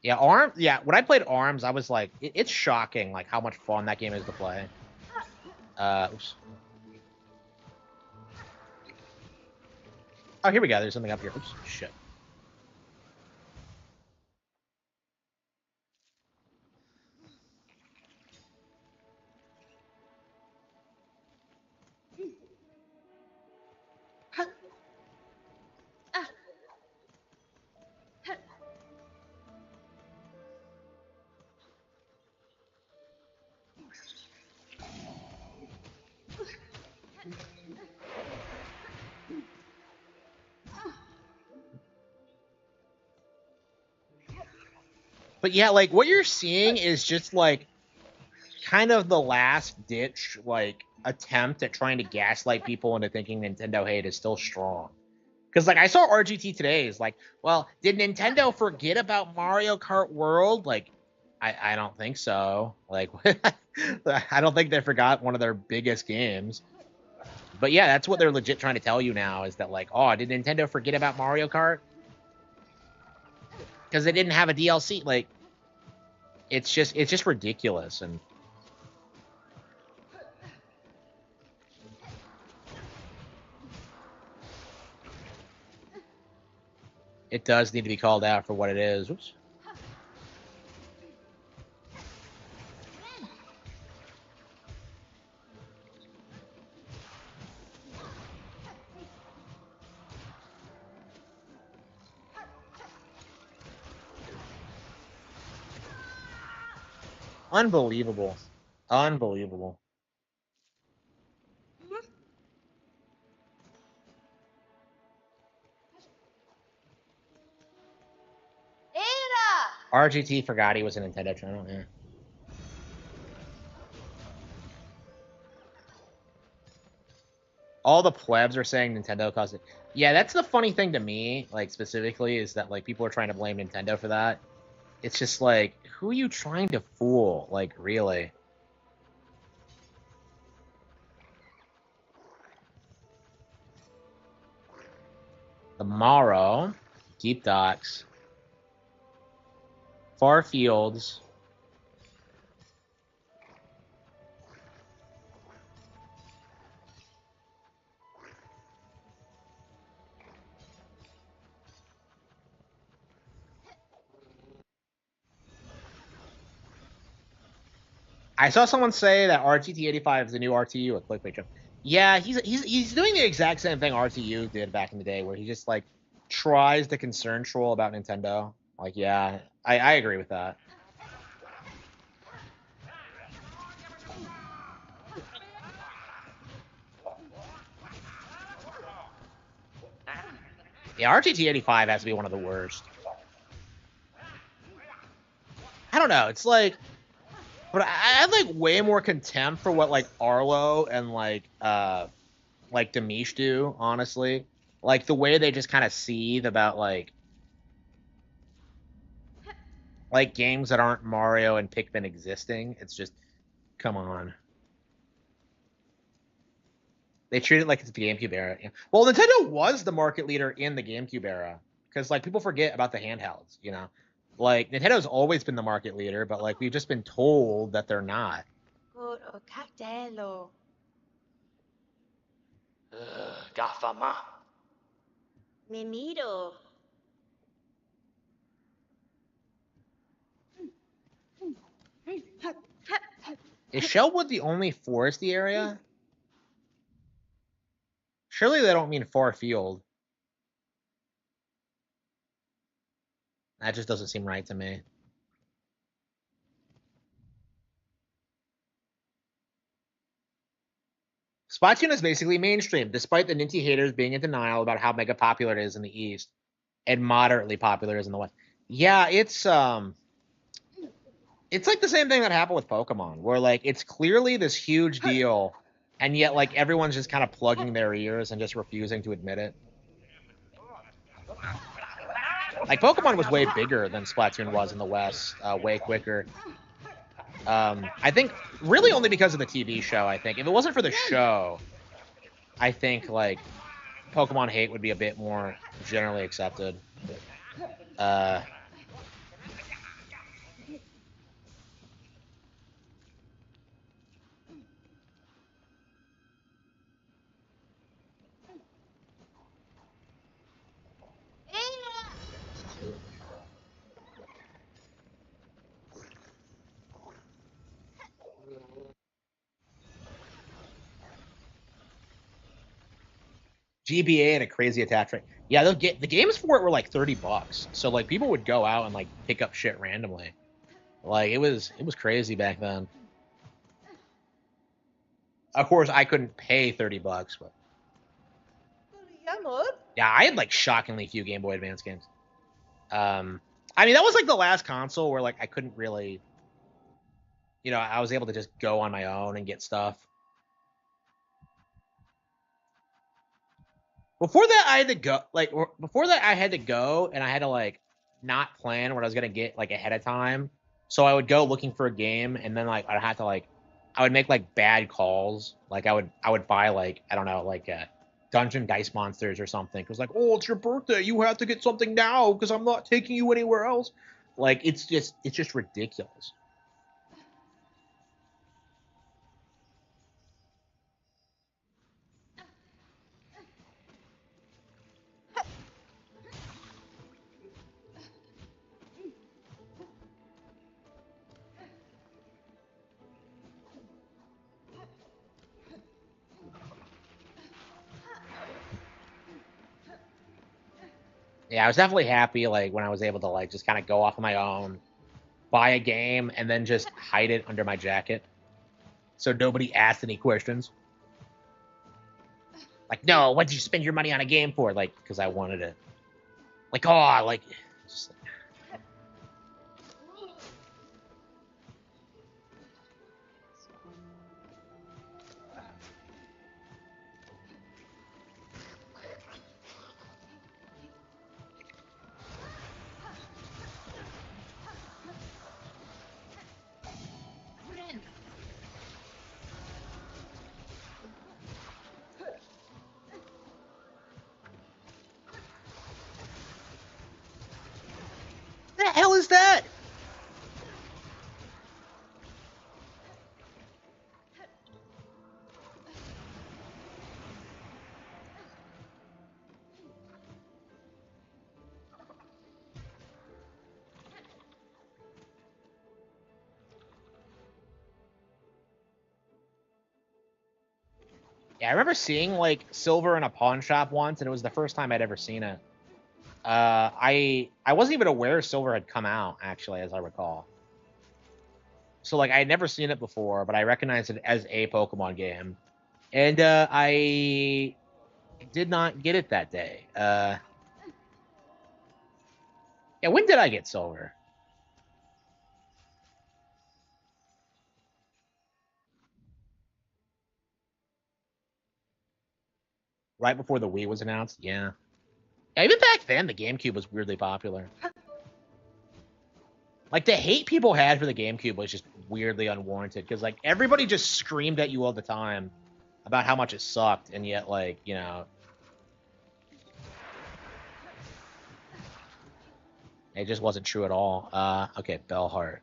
Yeah, ARM. Yeah, when I played ARMS, I was like, it's shocking, like how much fun that game is to play. Oops. Oh, here we go. There's something up here. Oops, shit. But yeah, like what you're seeing is just like kind of the last ditch like attempt at trying to gaslight people into thinking Nintendo hate is still strong. Because like I saw RGT today is like, well, did Nintendo forget about Mario Kart World? Like, I don't think so. Like, I don't think they forgot one of their biggest games. But yeah, that's what they're legit trying to tell you now is that like, oh, did Nintendo forget about Mario Kart? Because they didn't have a DLC. Like, it's just ridiculous. And it does need to be called out for what it is. Oops. Unbelievable. Unbelievable. RGT forgot he was a Nintendo channel, yeah. All the plebs are saying Nintendo caused it. Yeah, that's the funny thing to me, like specifically, is that like people are trying to blame Nintendo for that. It's just like, who are you trying to fool? Like, really? The Morrow, Deep Docks, Far Fields. I saw someone say that RTT85 is the new RTU at clickbait jump. Yeah, he's doing the exact same thing RTU did back in the day, where he just like tries to concern troll about Nintendo. Like, yeah, I agree with that. Yeah, RTT85 has to be one of the worst. I don't know. It's like, but I have like way more contempt for what like Arlo and like Demish do. Honestly, like the way they just kind of seethe about like games that aren't Mario and Pikmin existing. It's just, come on. They treat it like it's the GameCube era. Yeah. Well, Nintendo was the market leader in the GameCube era because like people forget about the handhelds. You know, like Nintendo's always been the market leader, but like we've just been told that they're not. Gafama. Nenito. Is Shellwood the only foresty area? Surely they don't mean far field. That just doesn't seem right to me. Splatoon is basically mainstream, despite the Ninty haters being in denial about how mega popular it is in the East and moderately popular is in the West. Yeah, it's like the same thing that happened with Pokemon, where like it's clearly this huge deal, and yet like everyone's just kind of plugging their ears and just refusing to admit it. Like Pokemon was way bigger than Splatoon was in the West, way quicker. I think really only because of the TV show. I think if it wasn't for the show, I think like Pokemon hate would be a bit more generally accepted. Uh, GBA had a crazy attach rate. Yeah, the games for it were like $30, so like people would go out and like pick up shit randomly. Like it was crazy back then. Of course, I couldn't pay $30, but yeah, I had like shockingly few Game Boy Advance games. I mean that was like the last console where like I couldn't really, I was able to just go on my own and get stuff. Before that, I had to go. Like before that, I had to go, and I had to like not plan what I was gonna get like ahead of time. So I would go looking for a game, and then like I'd have to like I would make like bad calls. Like I would buy like I don't know like Dungeon Dice Monsters or something. Cause like oh it's your birthday, you have to get something now because I'm not taking you anywhere else. Like it's just ridiculous. Yeah, I was definitely happy like when I was able to like just kind of go off on my own, buy a game, and then just hide it under my jacket so nobody asked any questions. Like, no, what did you spend your money on a game for? Like, because I wanted it. Like, oh, like, just, the hell is that? Yeah, I remember seeing like silver in a pawn shop once, and it was the first time I'd ever seen it. I wasn't even aware silver had come out actually, as I recall. So like I had never seen it before, but I recognized it as a Pokemon game, and I did not get it that day. Yeah, when did I get silver? Right before the Wii was announced. Yeah. Yeah, even back then, the GameCube was weirdly popular. Like the hate people had for the GameCube was just weirdly unwarranted because like everybody just screamed at you all the time about how much it sucked, and yet like it just wasn't true at all. Okay, Bellheart.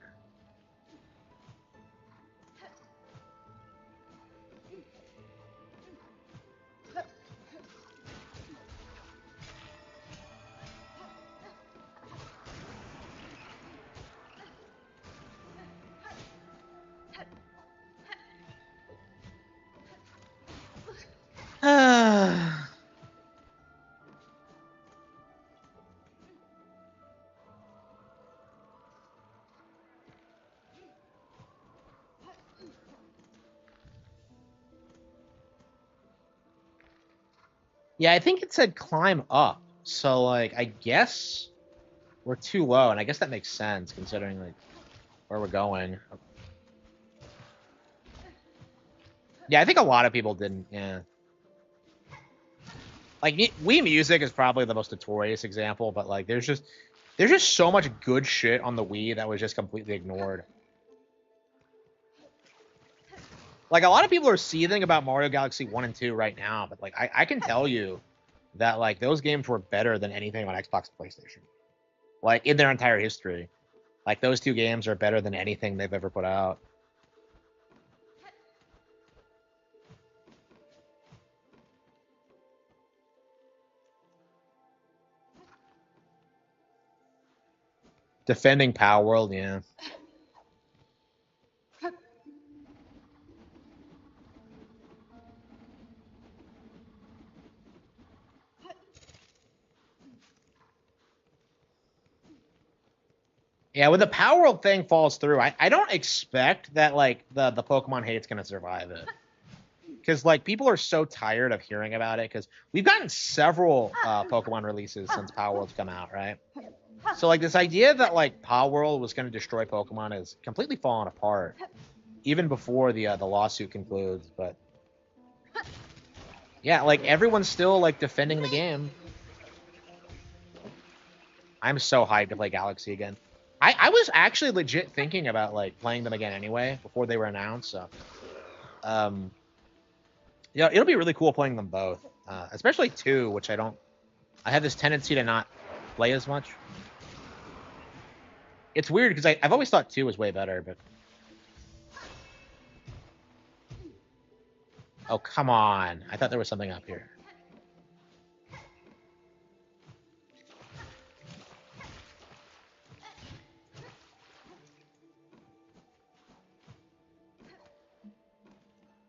Yeah, I think it said climb up. So like I guess we're too low, and I guess that makes sense considering like where we're going. Yeah, I think a lot of people didn't. Yeah, like Wii Music is probably the most notorious example, but like there's just so much good shit on the Wii that was just completely ignored. Like, a lot of people are seething about Mario Galaxy 1 and 2 right now, but, like, I can tell you that, like, those games were better than anything on Xbox and PlayStation. Like, in their entire history. Like, those two games are better than anything they've ever put out. Defending Power World, yeah. Yeah, when the Power World thing falls through, I don't expect that, like, the Pokemon hate's gonna survive it. Because, like, people are so tired of hearing about it, because we've gotten several Pokemon releases since Power World's come out, right? So, like, this idea that, like, Power World was going to destroy Pokemon is completely falling apart, even before the lawsuit concludes. But yeah, like, everyone's still, like, defending the game. I'm so hyped to play Galaxy again. I was actually legit thinking about, like, playing them again anyway before they were announced. So, yeah, it'll be really cool playing them both, especially 2, which I have this tendency to not play as much. It's weird because I've always thought 2 was way better, but oh, come on. I thought there was something up here.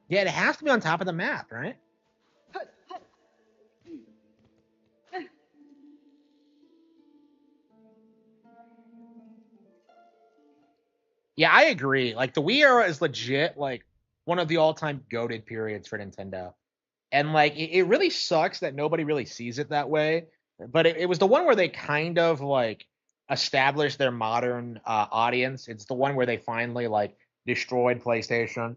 Yeah, it has to be on top of the map, right? Yeah, I agree. Like, the Wii era is legit, like, one of the all-time goated periods for Nintendo. And, like, it really sucks that nobody really sees it that way. But it was the one where they kind of, like, established their modern audience. It's the one where they finally, like, destroyed PlayStation.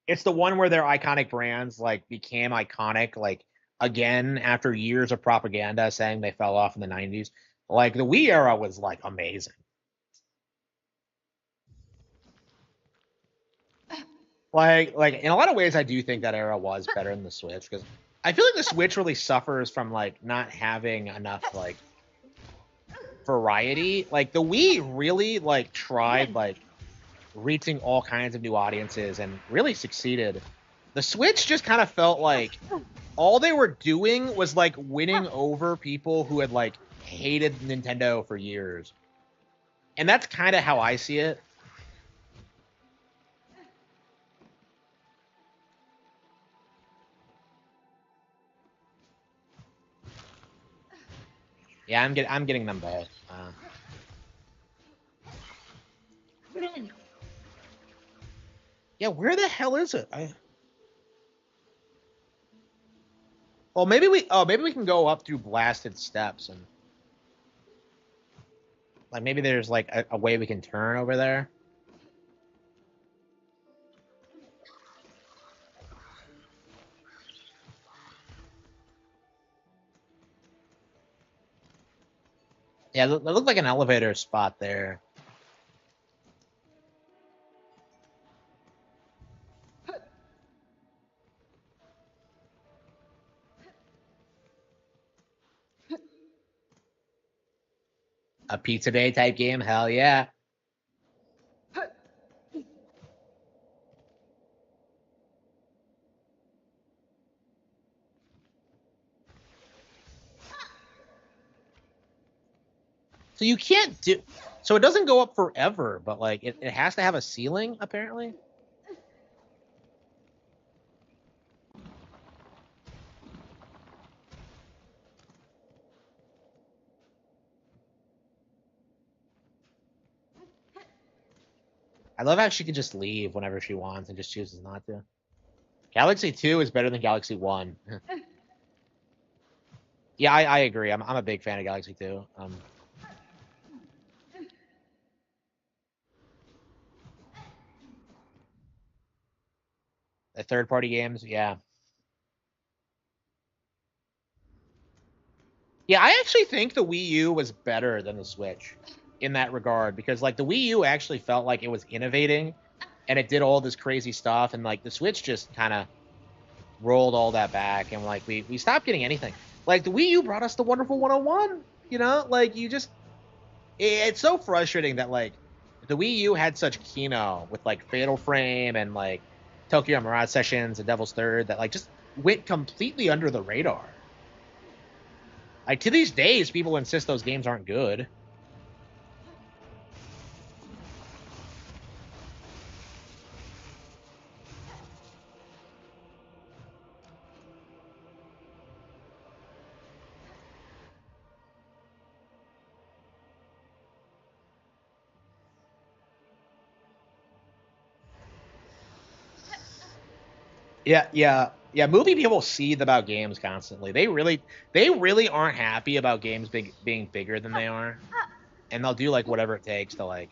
It's the one where their iconic brands, like, became iconic, like, again after years of propaganda saying they fell off in the 90s. Like, the Wii era was, like, amazing. Like in a lot of ways, I do think that era was better than the Switch, because I feel like the Switch really suffers from, like, not having enough, like, variety. Like, the Wii really, like, tried, like, reaching all kinds of new audiences and really succeeded. The Switch just kind of felt like all they were doing was, like, winning over people who had, like, hated Nintendo for years. And that's kind of how I see it. Yeah, I'm getting them both. Yeah, where the hell is it? Well, maybe we can go up through blasted steps, and, like, maybe there's, like, a way we can turn over there. Yeah, there looked like an elevator spot there. A Pizza Day type game? Hell yeah. So you can't do. So it doesn't go up forever, but, like, it has to have a ceiling, apparently. I love how she can just leave whenever she wants and just chooses not to. Galaxy 2 is better than Galaxy 1. Yeah, I agree. I'm a big fan of Galaxy 2. The third-party games, yeah. Yeah, I actually think the Wii U was better than the Switch in that regard, because, like, the Wii U actually felt like it was innovating and it did all this crazy stuff, and like the Switch just kind of rolled all that back, and like we stopped getting anything. Like the Wii U brought us the Wonderful 101, you know? Like you just it's so frustrating that like the Wii U had such kino with like Fatal Frame and like Tokyo Mirage Sessions and Devil's Third that like just went completely under the radar. Like to these days, people insist those games aren't good. Yeah. Movie people seethe about games constantly. They really aren't happy about games being bigger than they are, and they'll do like whatever it takes to like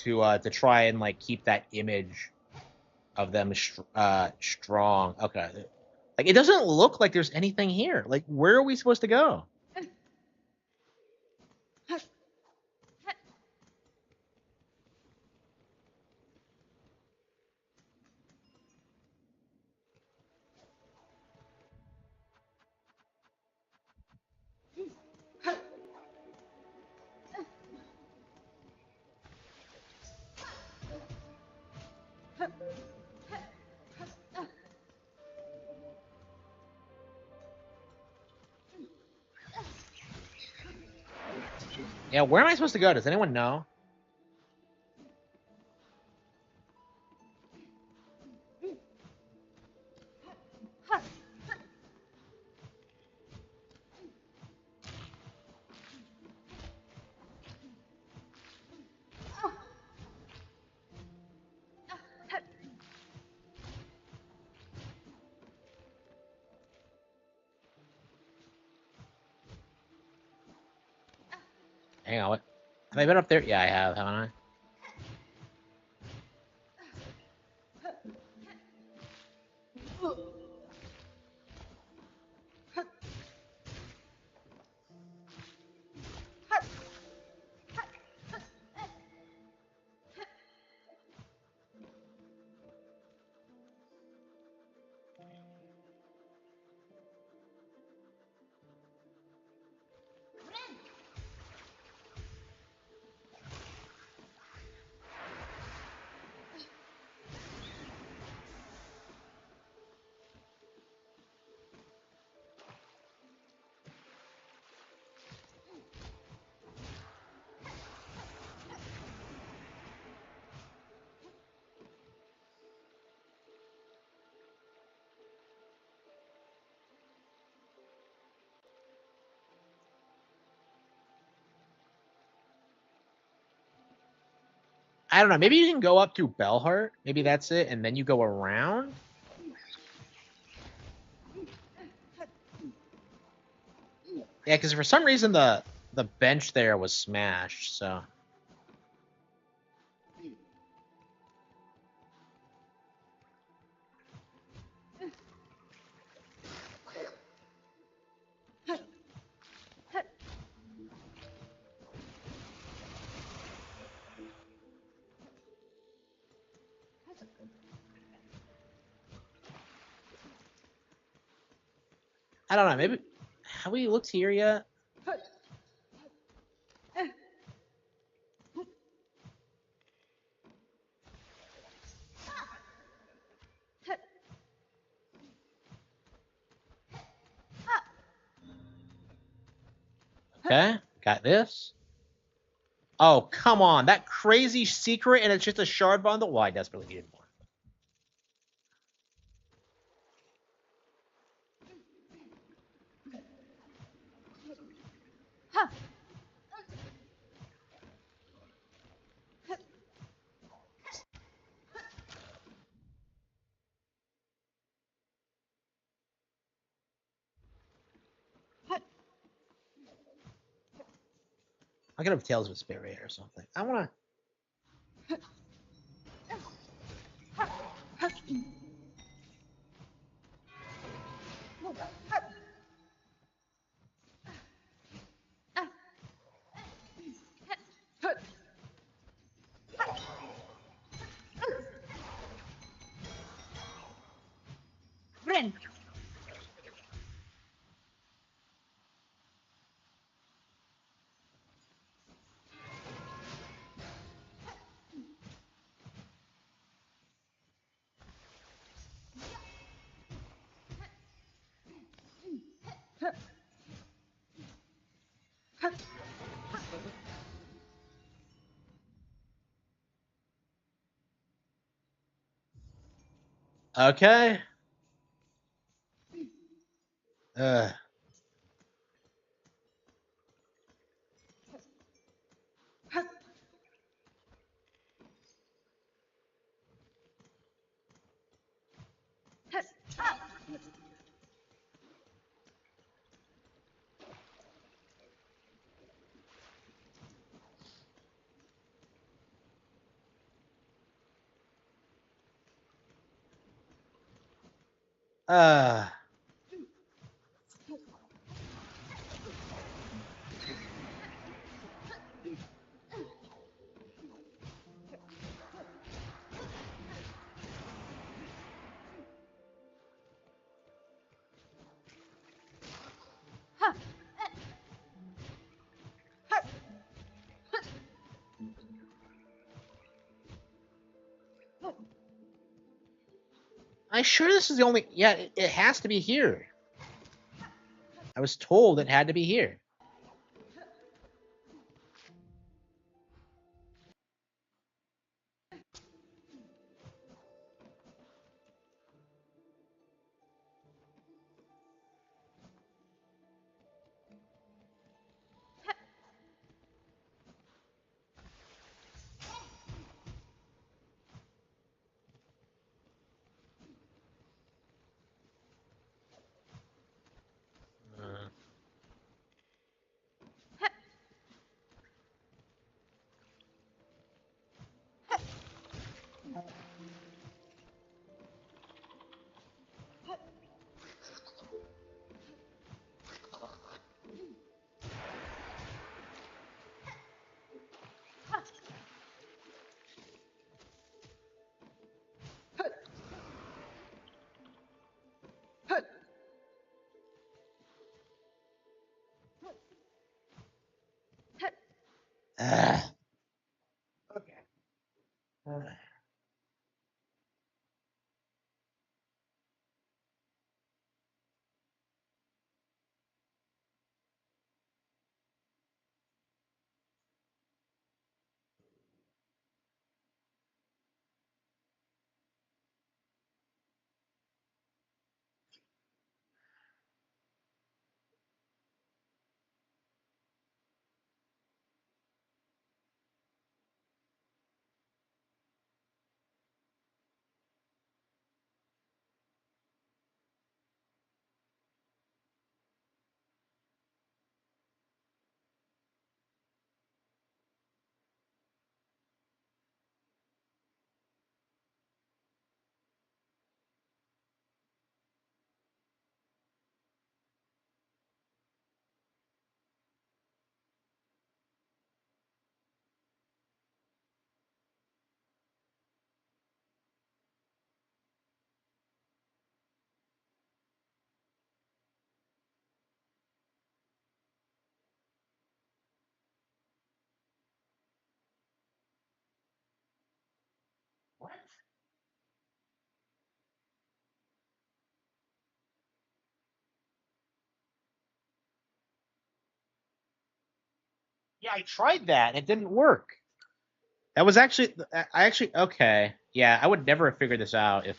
to try and like keep that image of them strong. Okay, like it doesn't look like there's anything here. Like where are we supposed to go? Yeah, where am I supposed to go? Does anyone know? Hang on, what? Have I been up there? Yeah, I have, haven't I? I don't know. Maybe you can go up through Bellheart. Maybe that's it, and then you go around. Yeah, because for some reason the bench there was smashed. So I don't know. Maybe have we looked here yet? Okay, got this. Oh, come on. That crazy secret, and it's just a shard bundle? Well, I desperately needed more. I'll get up Tales of Vesperia or something. I want to... Harman. Okay. Uh. Uh. I'm sure this is the only. Yeah, it has to be here. I was told it had to be here. Uh, okay. What? Yeah, I tried that. It didn't work. That was actually. I actually. Okay. Yeah, I would never have figured this out if.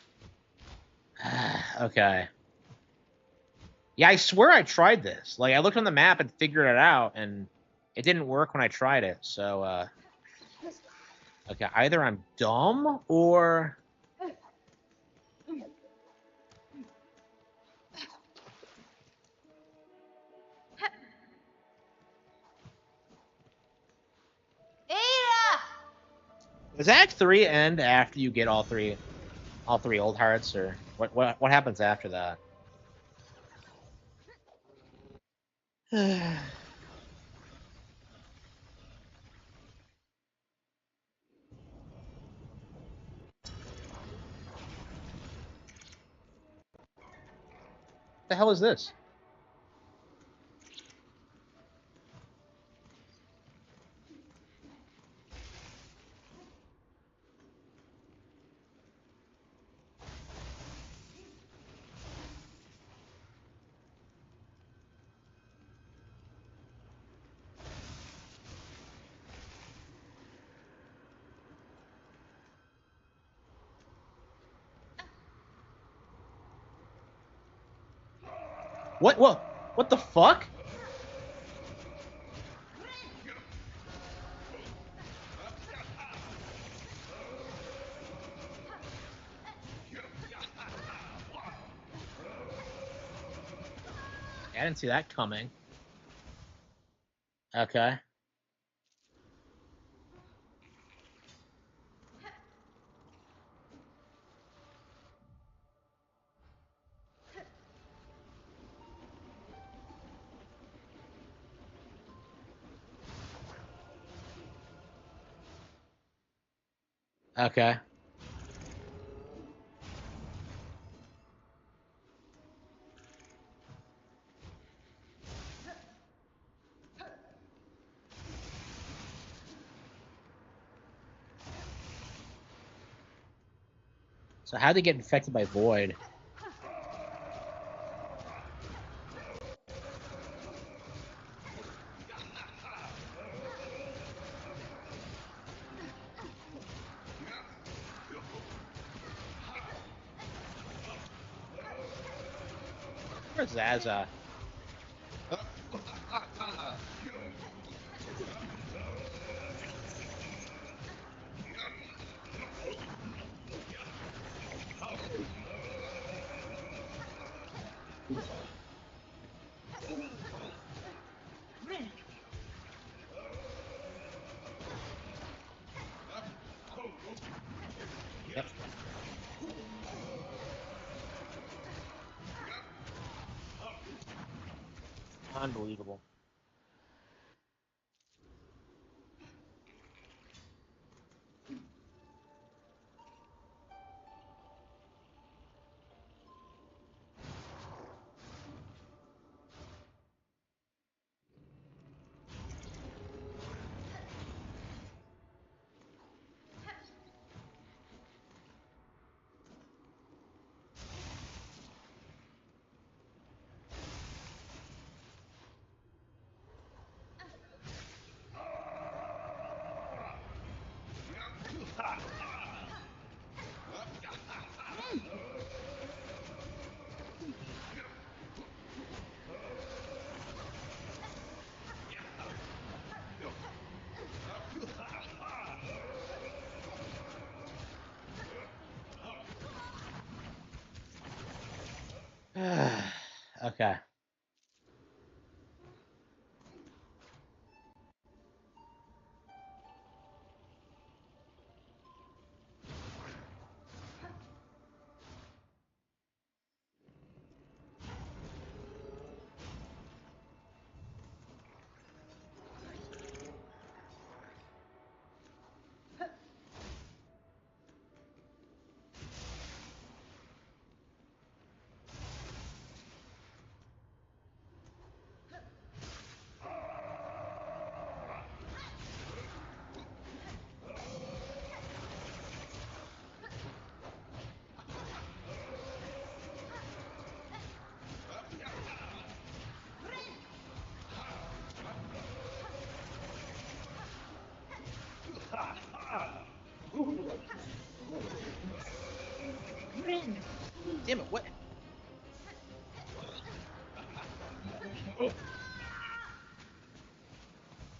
Okay. Yeah, I swear I tried this. Like, I looked on the map and figured it out, and it didn't work when I tried it. So, okay, either I'm dumb or. Ada! Does Act 3 end after you get all three old hearts, or what happens after that? the hell is this? What? What the fuck? I didn't see that coming. Okay. Okay. So how'd they get infected by Void? Where's Zaza? Yep. Unbelievable. Okay. Damn it! What?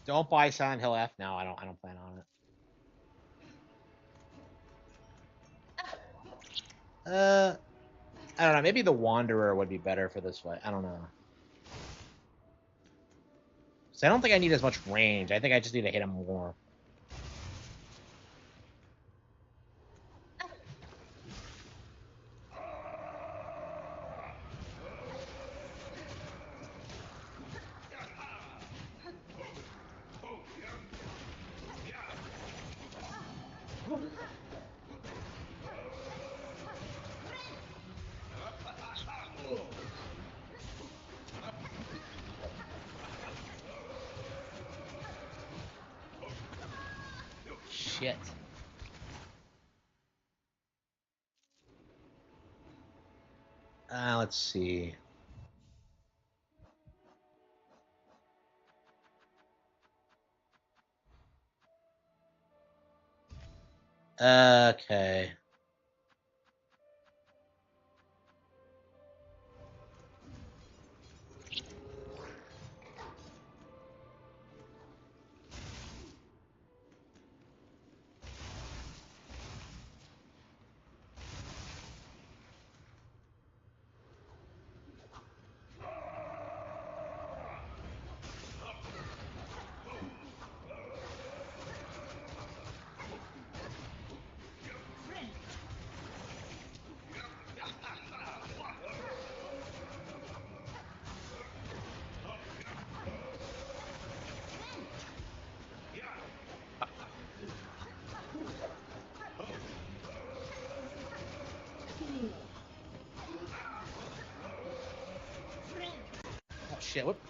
Don't buy Silent Hill F now. I don't plan on it. I don't know. Maybe the Wanderer would be better for this fight. I don't know. So I don't think I need as much range. I think I just need to hit him more. shit. Let's see. Okay. Oh shit! What?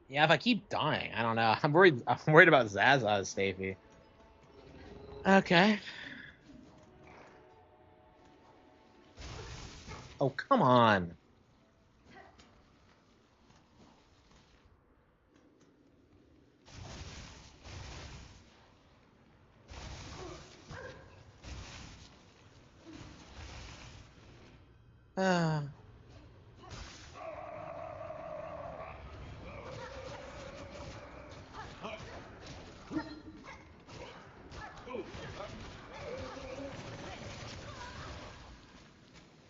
Yeah, if I keep dying, I don't know. I'm worried. I'm worried about Zaza's safety. Okay. Oh, come on. Uh,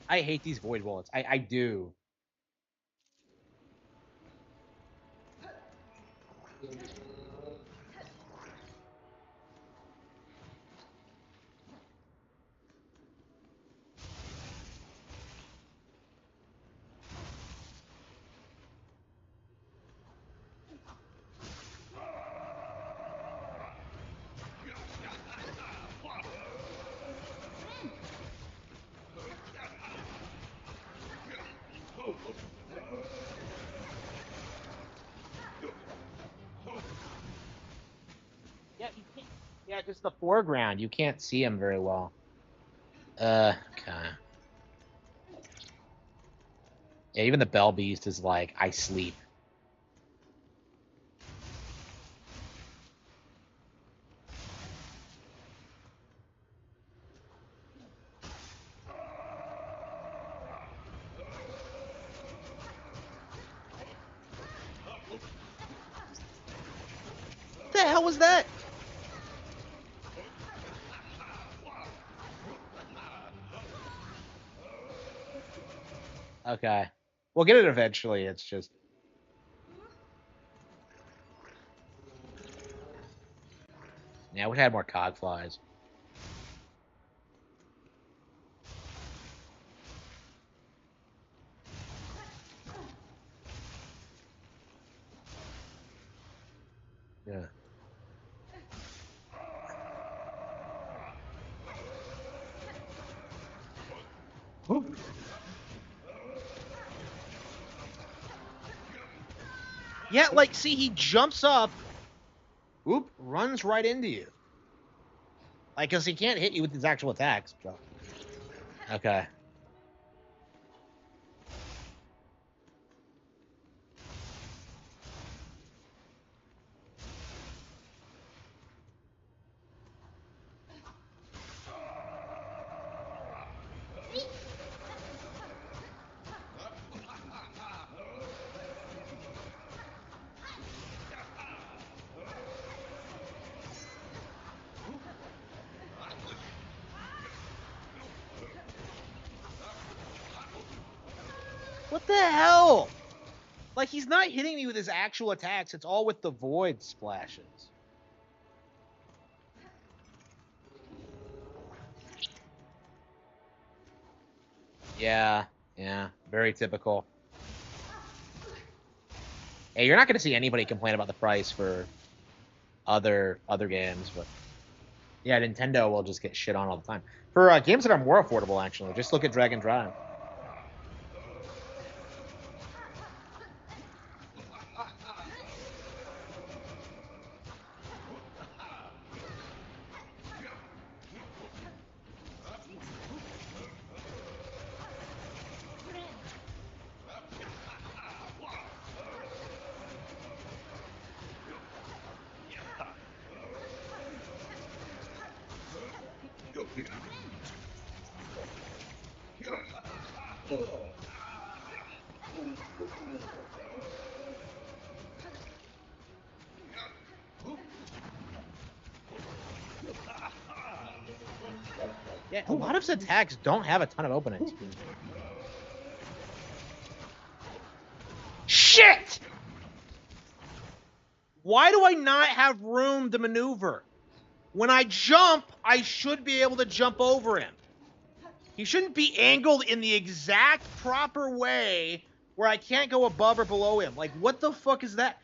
I hate these void bullets. I do. Yeah, you can't. Yeah, just the foreground. You can't see him very well. Okay. Yeah, even the Bell Beast is like, I sleep. What the hell was that? Okay. We'll get it eventually. It's just. Yeah, we had more cog flies. Yeah. Yeah, like, see, he jumps up, whoop, runs right into you. Like, because he can't hit you with his actual attacks. So. Okay. What the hell? Like, he's not hitting me with his actual attacks. It's all with the void splashes. Yeah, yeah, very typical. Hey, you're not going to see anybody complain about the price for other games, but yeah, Nintendo will just get shit on all the time. For games that are more affordable, actually, just look at Dragon Drive. Yeah, a lot of his attacks don't have a ton of openings. Shit! Why do I not have room to maneuver? When I jump, I should be able to jump over him. He shouldn't be angled in the exact proper way where I can't go above or below him. Like, what the fuck is that?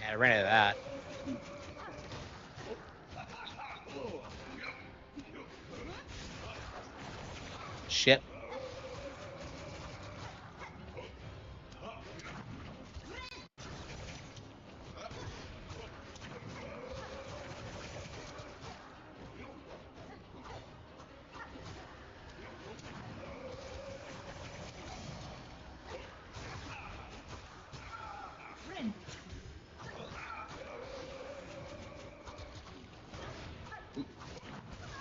Yeah, I ran into that. Shit.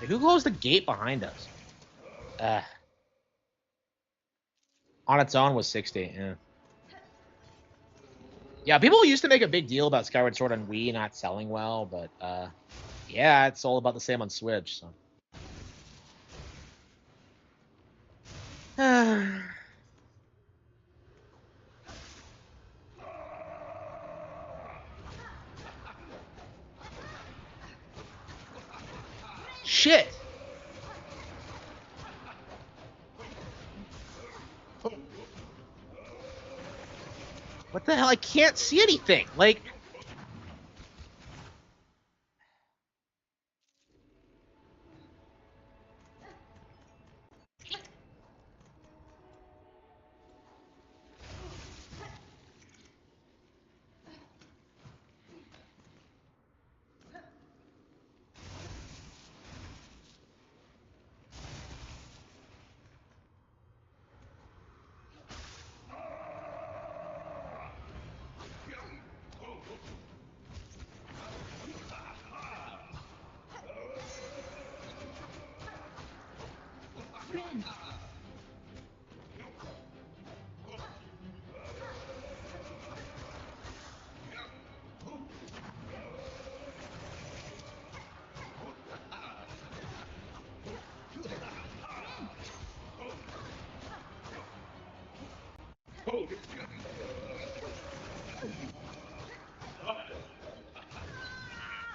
Who closed the gate behind us? On its own was 60, yeah. Yeah, people used to make a big deal about Skyward Sword on Wii not selling well, but yeah, it's all about the same on Switch, so. Shit! What the hell? I can't see anything. Like,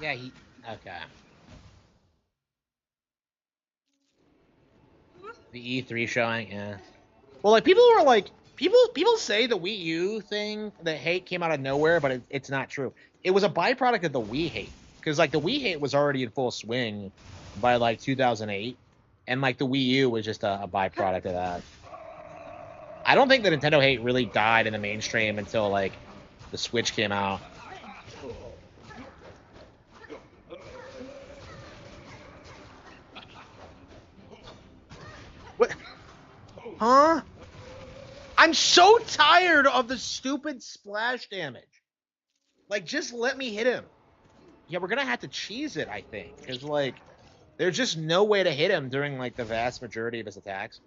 yeah, okay. The E3 showing, yeah. Well, like, people were like, people say the Wii U thing, the hate came out of nowhere, but it's not true. It was a byproduct of the Wii hate. Because, like, the Wii hate was already in full swing by, like, 2008. And, like, the Wii U was just a byproduct of that. I don't think the Nintendo hate really died in the mainstream until, like, the Switch came out. What? Huh? I'm so tired of the stupid splash damage. Like, just let me hit him. Yeah, we're gonna have to cheese it, I think, because, like, there's just no way to hit him during, like, the vast majority of his attacks.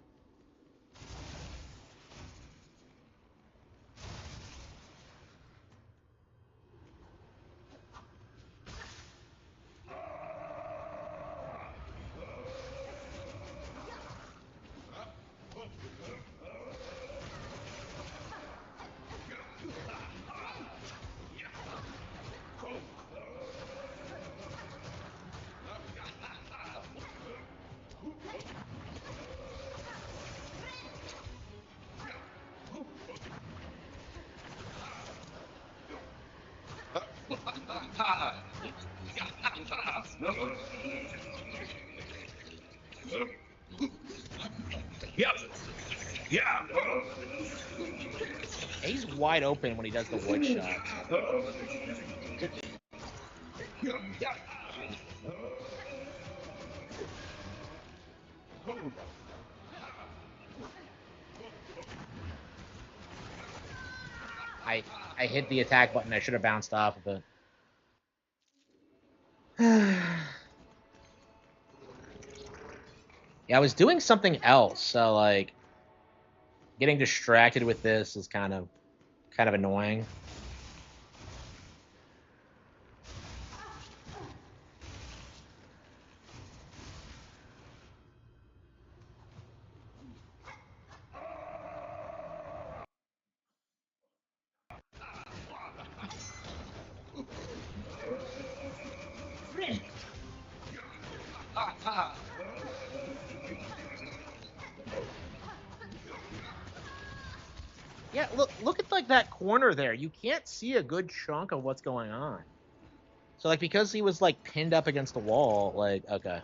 Yeah. He's wide open when he does the wood shot. I hit the attack button. I should have bounced off of it. Yeah, I was doing something else, so like getting distracted with this is kind of annoying. Yeah, look at like that corner there. You can't see a good chunk of what's going on. So like because he was like pinned up against the wall, like okay.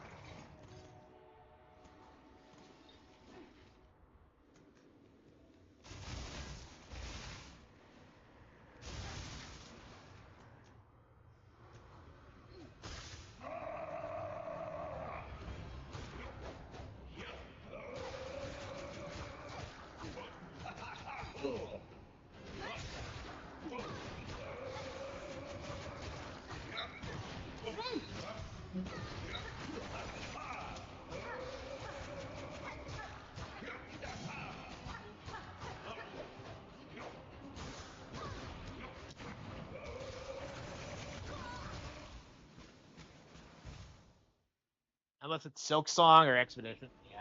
Unless it's Silk Song or Expedition. Yeah.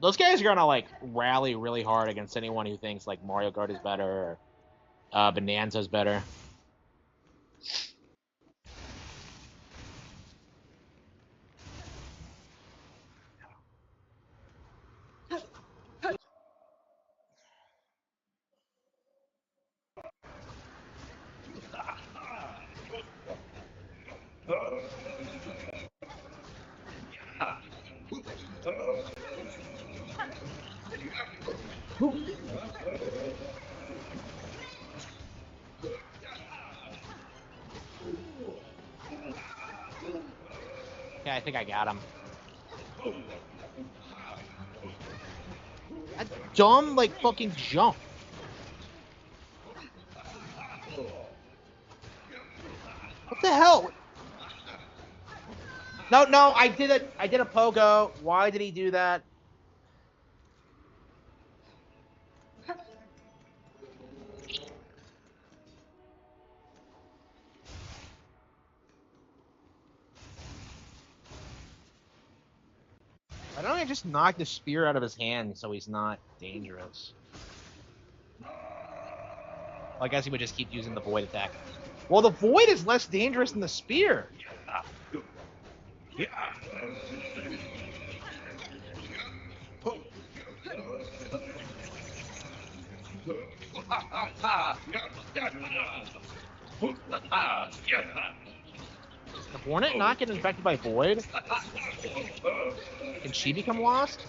Those guys are gonna like rally really hard against anyone who thinks like Mario Kart is better or Bonanza's better. Yeah, I think I got him. That dumb like fucking jump. What the hell? No, I did it. I did a pogo. Why did he do that? Why don't I just knock the spear out of his hand so he's not dangerous? Well, I guess he would just keep using the void attack. Well, the void is less dangerous than the spear. The Hornet not get infected by void? Can she become lost?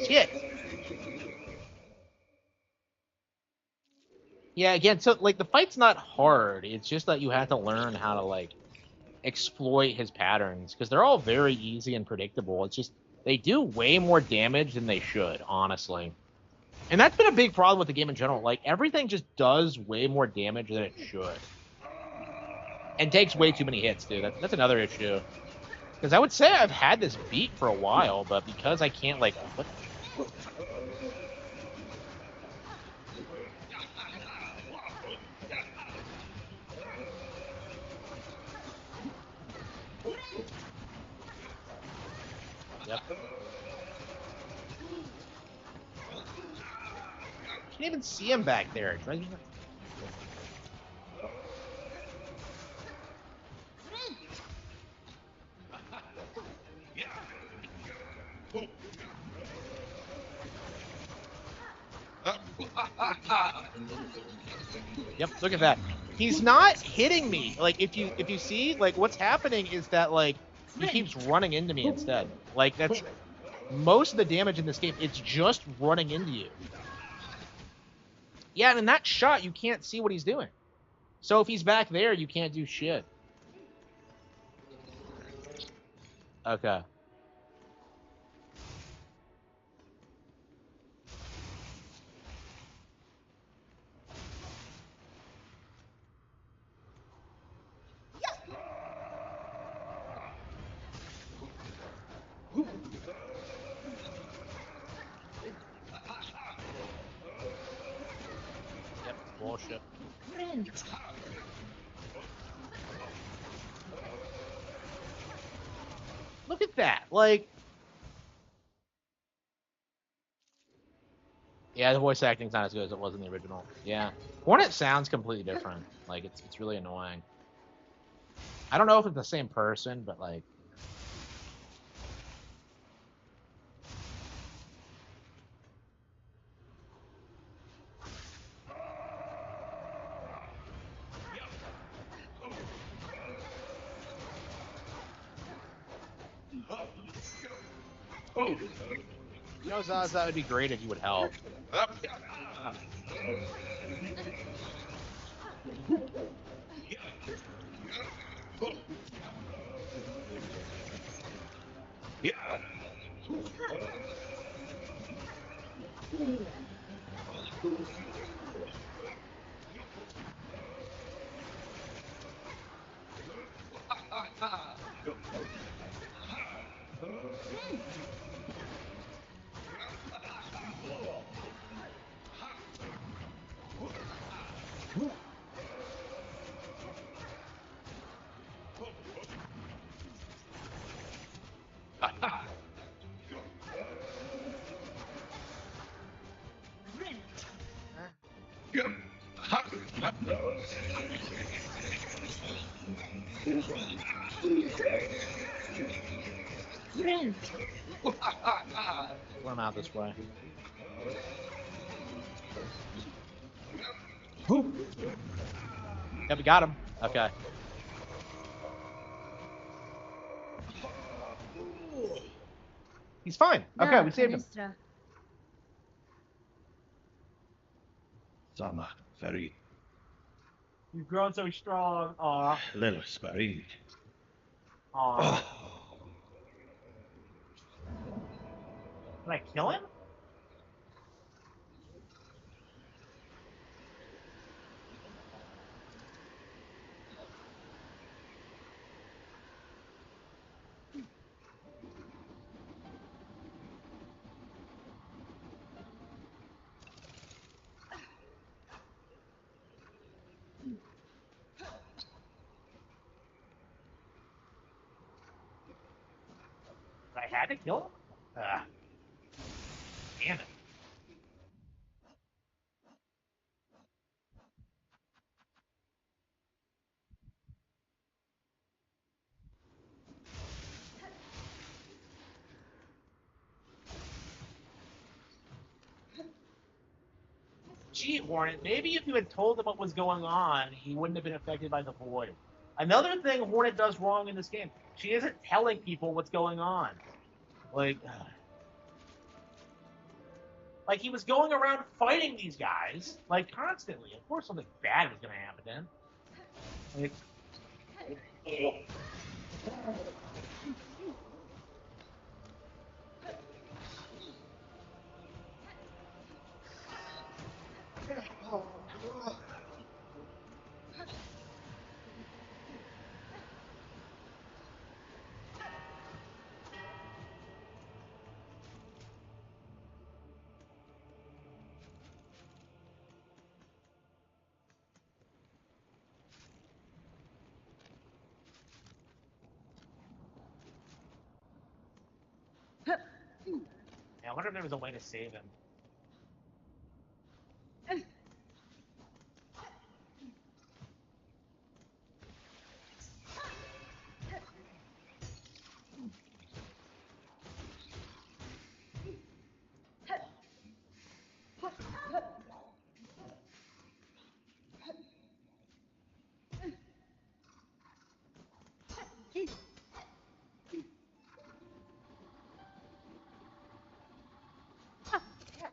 Shit. Yeah, again, so like the fight's not hard. It's just that you have to learn how to like exploit his patterns because they're all very easy and predictable. It's just they do way more damage than they should, honestly. And that's been a big problem with the game in general. Like everything just does way more damage than it should. And takes way too many hits, dude. That's another issue. Because I would say I've had this beat for a while, but because I can't like what. Yep. Can't even see him back there. Yep, look at that. He's not hitting me. Like if you see, like what's happening is that like he keeps running into me instead. Like that's most of the damage in this game, it's just running into you. Yeah, and in that shot, you can't see what he's doing. So if he's back there, you can't do shit. Okay. Yep, bullshit. Look at that. Like, yeah, the voice acting's not as good as it was in the original. Yeah. Hornet sounds completely different. Like, it's really annoying. I don't know if it's the same person, but like, you know, Zaz, that would be great if you would help. Let him out this way. Yeah, we got him. Okay. He's fine. Okay, we saved him. Sama, very You've grown so strong. Aw. little Sparid. Aw. Can I kill him? I had to kill him? Damn it. Gee, Hornet, maybe if you had told him what was going on, he wouldn't have been affected by the void. Another thing Hornet does wrong in this game, she isn't telling people what's going on. Like, like he was going around fighting these guys, like, constantly. Of course something bad was going to happen then. Like, I wonder if there was a way to save him.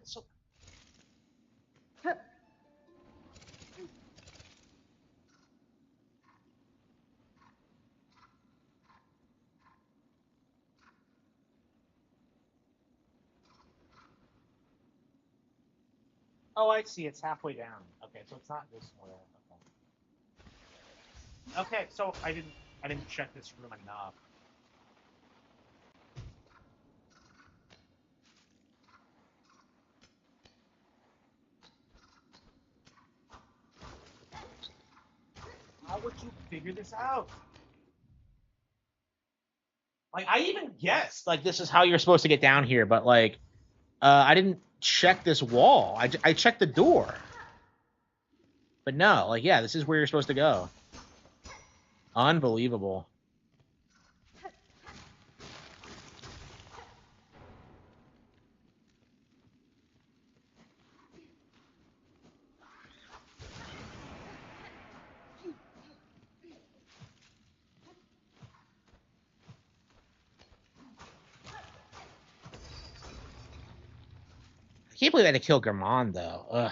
So. Oh, I see. It's halfway down. Okay, so it's not this way. Okay. Okay, so I didn't check this room enough. How would you figure this out? Like, I even guessed like this is how you're supposed to get down here, but like, I didn't check this wall. I checked the door, but no, like, yeah, this is where you're supposed to go. Unbelievable. I can't believe I had to kill Germán though. Ugh.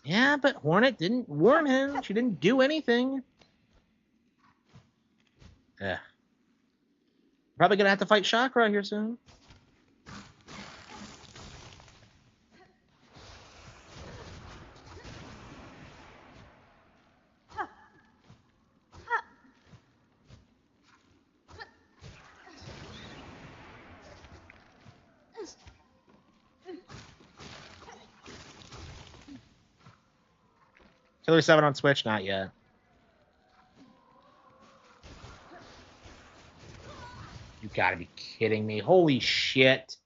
Yeah, but Hornet didn't warn him. She didn't do anything. Yeah. Probably gonna have to fight Chakra here soon. Killer 7 on Switch? Not yet. You gotta be kidding me. Holy shit.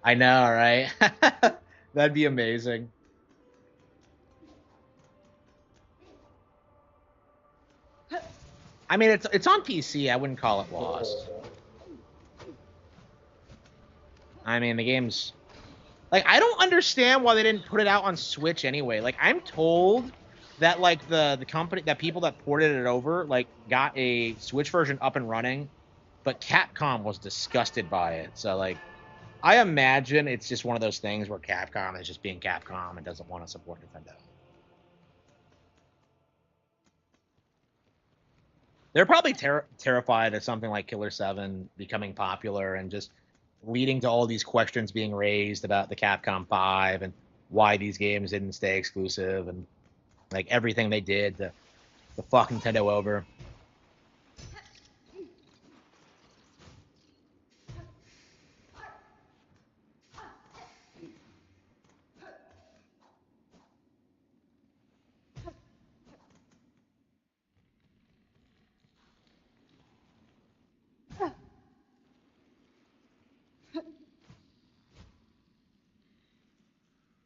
I know, right? That'd be amazing. I mean, it's on PC. I wouldn't call it lost. I mean, the game's like, I don't understand why they didn't put it out on Switch anyway. Like, I'm told that like the company, that people that ported it over like got a Switch version up and running, but Capcom was disgusted by it. So like, I imagine it's just one of those things where Capcom is just being Capcom and doesn't want to support Nintendo. They're probably terrified of something like Killer 7 becoming popular and just leading to all these questions being raised about the Capcom 5 and why these games didn't stay exclusive and like everything they did to fuck Nintendo over.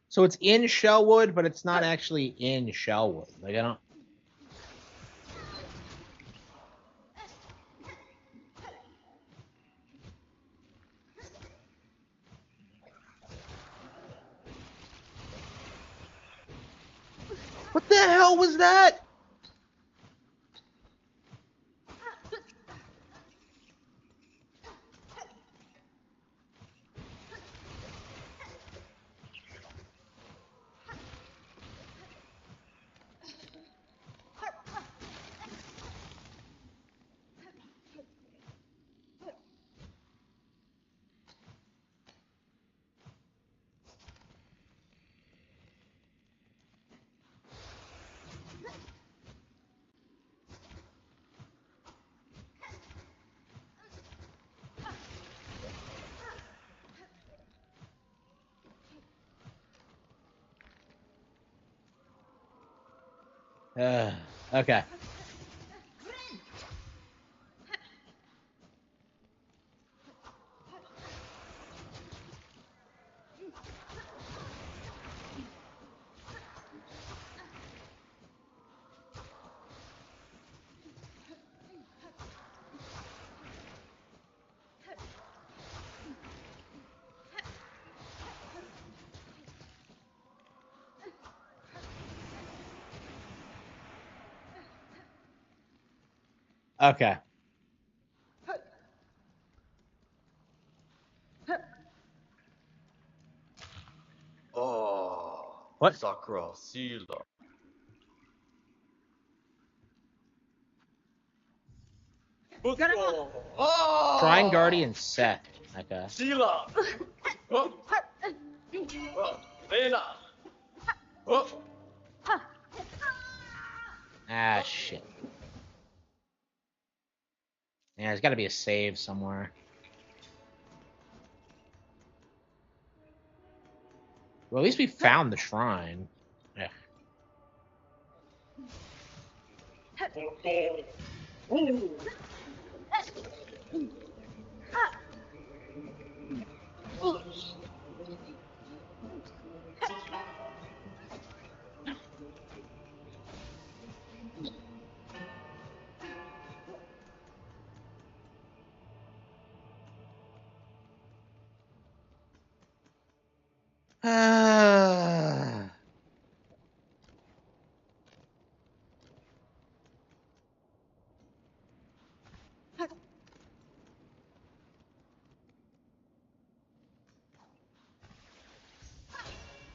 So it's in Shellwood, but it's not actually in Shellwood. Like, I don't. What the hell was that? Okay. Okay. Oh. What? Sakura, Sila. Butsu. Oh. Shrine Guardian Seth. Okay. Sila. Oh. Oh. Lena. Oh. Ah, shit. Yeah, there's got to be a save somewhere. Well, at least we found the shrine. Ugh. Ah.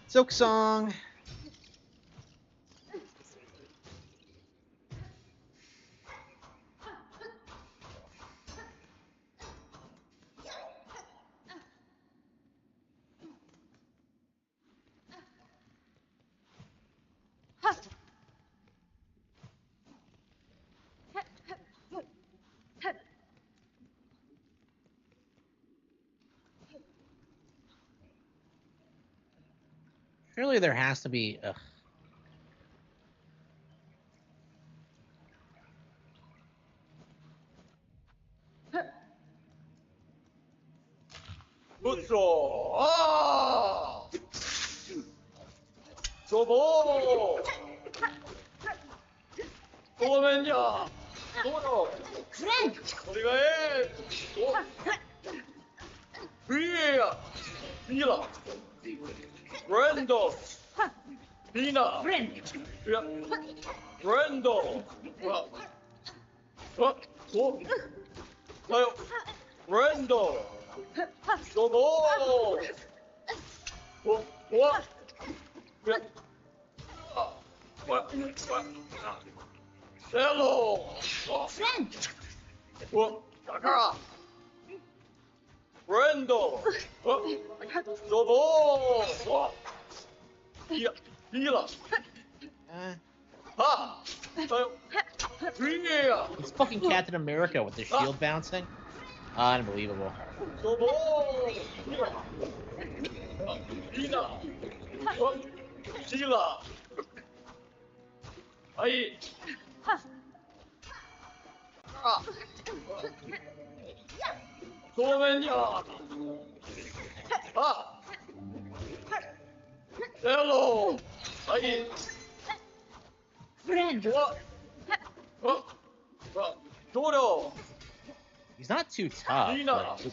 Silk Song. Surely there has to be. Ugh. Butsu. Ah. Sobo. ごめんじゃ。どうよ。お願い。お。フィー。フィーラ。フレンド。フィーナ。フレンド。いや。フレンド。あ。あ。お。だよ。フレンド。どうも。お。お。いや。あ。わ。Hello! Friend! What? Sakura! Friendo! Dobo! Hila! Ha! Here! It's fucking Captain America with the shield bouncing. Unbelievable. Dobo! Hila! Hila! Ai! Ah! ごめんよ。あ。Hello. はい。Friend. What? Dodo. He's not too tough. Lena. But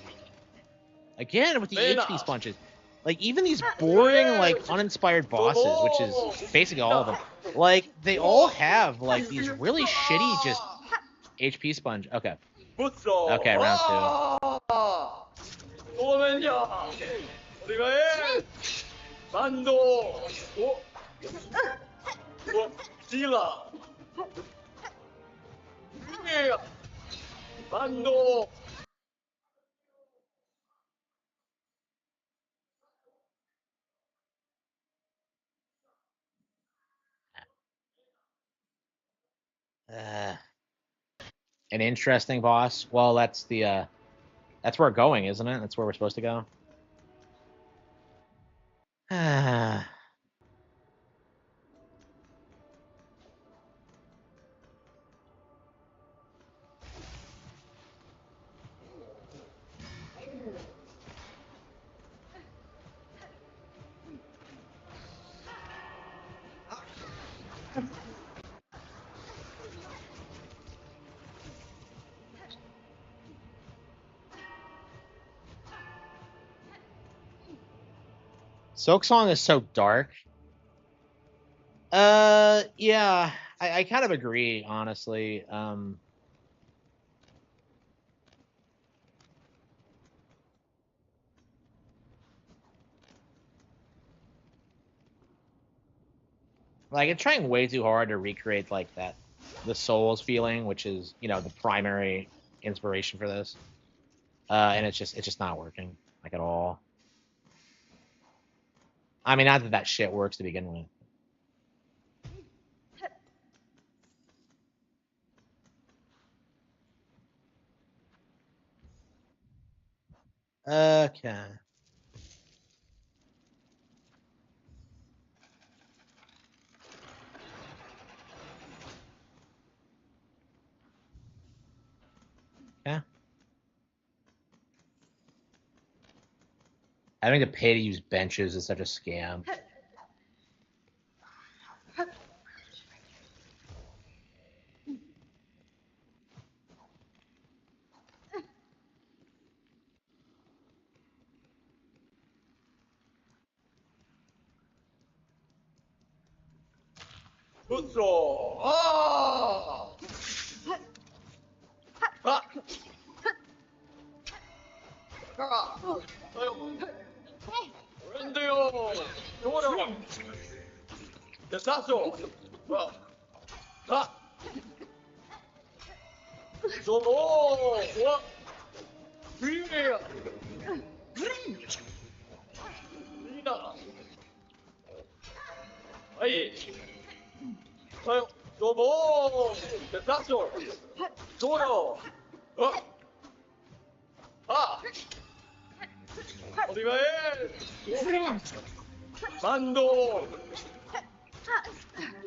again, with the Lena. HP sponges. Like, even these boring, like, uninspired bosses, which is basically all of them, like, they all have, like, these really shitty just HP sponge. Okay. Okay, round two. ごめんじゃ。お願い。バンド。お。お。シーラ。いや。バンド。An interesting boss. Well, that's the, that's where we're going, isn't it? That's where we're supposed to go. Silk Song is so dark. Yeah, I kind of agree, honestly. Like, it's trying way too hard to recreate like that, the Souls feeling, which is, you know, the primary inspiration for this. And it's just not working like at all. I mean, not that that shit works to begin with. Okay. Yeah. Having to pay to use benches is such a scam. Puzzo! Ah! Ah! Ah! Rendio! Doro! Desazo! Ah! Ah! Zobo! What? Here! Nina! Hey! Hey! Zobo! Desazo! Doro! Ah! Ah! Oliver! Mando!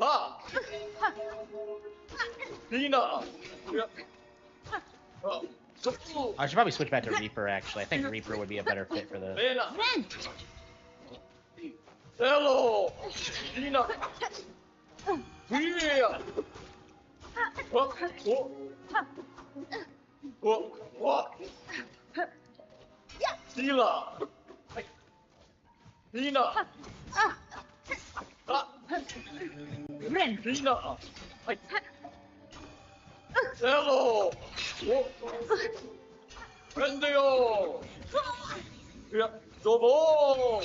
Ah! Nina! Ah! Zobo! I should probably switch back to Reaper, actually. I think Reaper would be a better fit for this. Bena! Hello! Nina! Here! What? What? What? Sila! Nina! Ah! Nina! Hello! Rendio! Yeah, Zobo!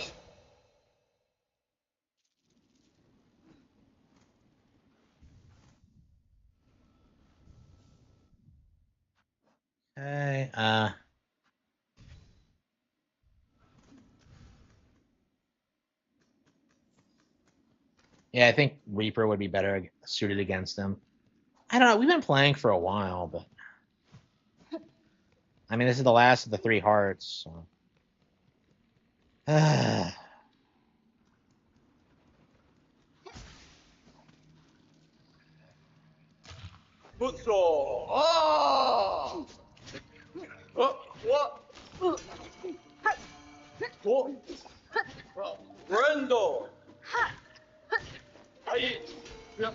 Okay. Yeah, I think Reaper would be better suited against him. I don't know. We've been playing for a while, but I mean, this is the last of the 3 hearts. So. Puzzo! Ah! What? What? Brendo! Hey! Yeah.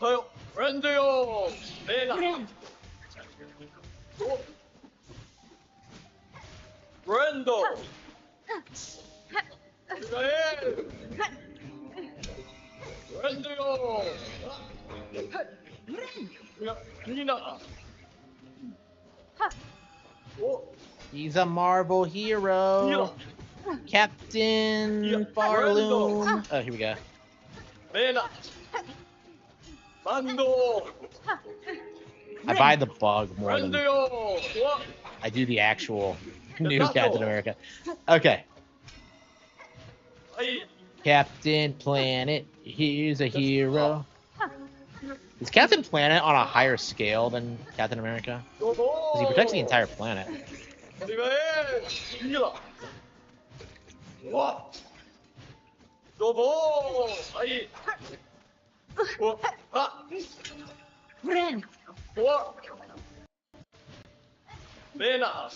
Hey! Rendio! Bena! Oh. Brendo! Israel! Rendio! Yeah. Nina! Oh. He's a Marvel hero. Captain Yeah. Farloon. Oh, here we go. Bena! Mando! I buy the bug more than Rendio! What? I do the actual new Captain America. Okay. Hey! Captain Planet, he's a hero. Is Captain Planet on a higher scale than Captain America? Because he protects the entire planet. What? Zobo! Hey! What? Ah! What? Bena!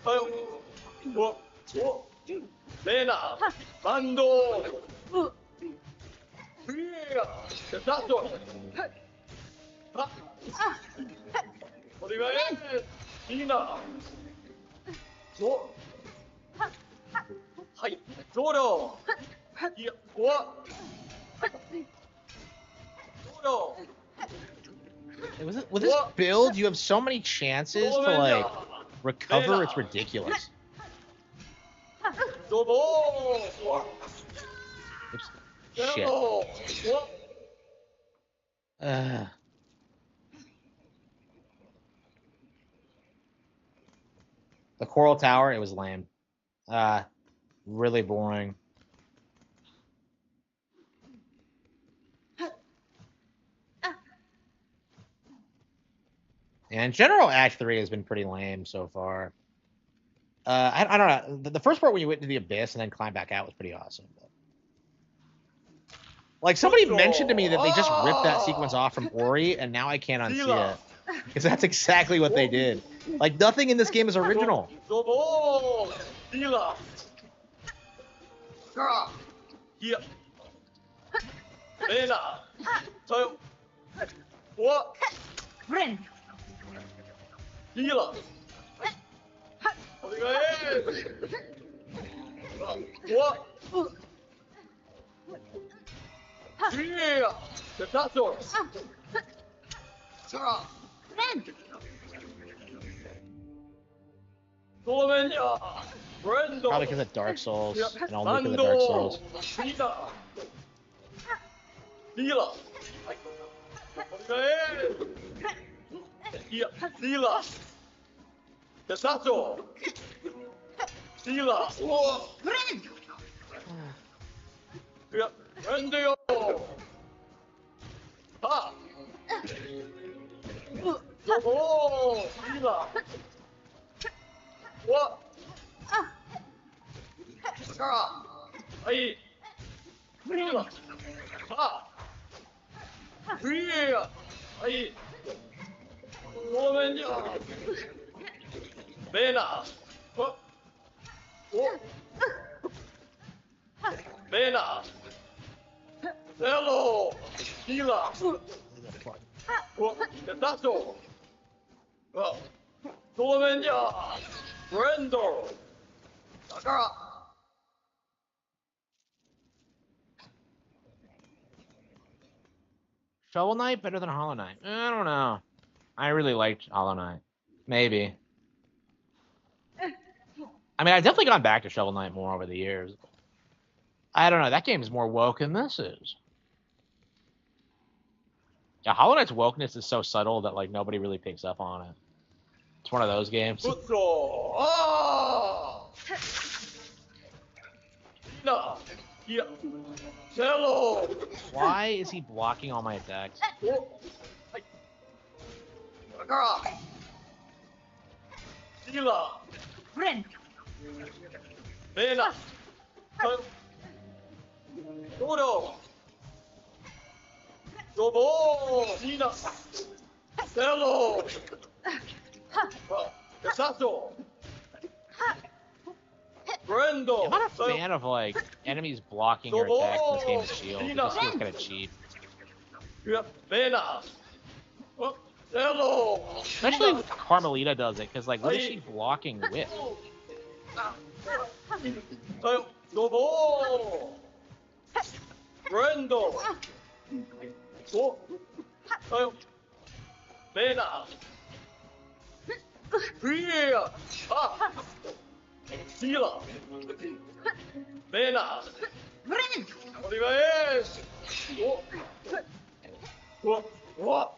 Oh! What? What? Bena! Mando! Here! Desato! Ah! Oliver! Nina! Zo! Hai! Zoro! Yeah, what? Zoro! With this build, you have so many chances to like recover. It's ridiculous. Zobo! Oops. Shit. Hello. What? The Coral Tower, it was lame. Really boring. And in general, Act 3 has been pretty lame so far. I don't know. The first part when you went into the abyss and then climbed back out was pretty awesome. But... Like, somebody mentioned to me that they just ripped that sequence off from Ori, and now I can't unsee it. Because that's exactly what they did. Like, nothing in this game is original. Yeah. So, what? Friend. What? Yeah. That's all. Friend. Probably because of Dark Souls, and only because of Dark Souls. Friend. What? Hello. That's all. Brendo. Shovel Knight better than Hollow Knight? I don't know. I really liked Hollow Knight. Maybe. I mean, I've definitely gone back to Shovel Knight more over the years. I don't know. That game is more woke than this is. Yeah, Hollow Knight's wokeness is so subtle that like nobody really picks up on it. It's one of those games. Hello. Why is he blocking all my attacks? Friend. Hello. Brendo. I'm not a fan of like enemies blocking your attacks in this game with shield. It just feels kind of cheap. Hello. Especially when Carmelita does it, because like what is she blocking with? Brendo. Bena. Here. Sila. Bena. Friend. Olivares. What?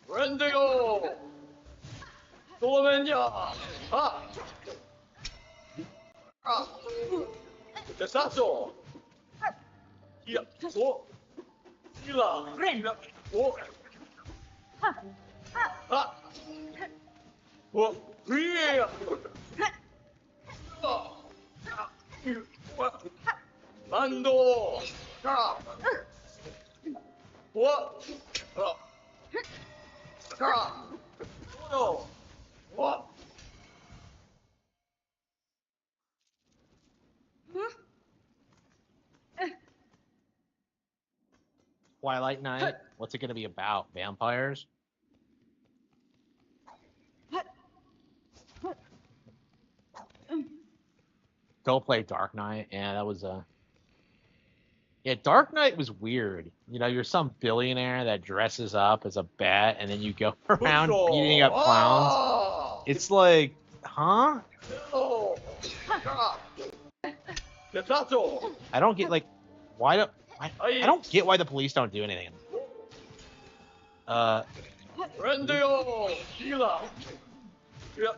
Brendo. Solomenia. Desato. Here. Sila. Friend. Here. Mando. What? No. What? Twilight Knight? What's it going to be about? Vampires? Go play Dark Knight. Yeah, that was a... Yeah, Dark Knight was weird. You know, you're some billionaire that dresses up as a bat, and then you go around beating up clowns. It's like, huh? Getato. I don't get like why do I don't get why the police don't do anything. Rendio. Hila.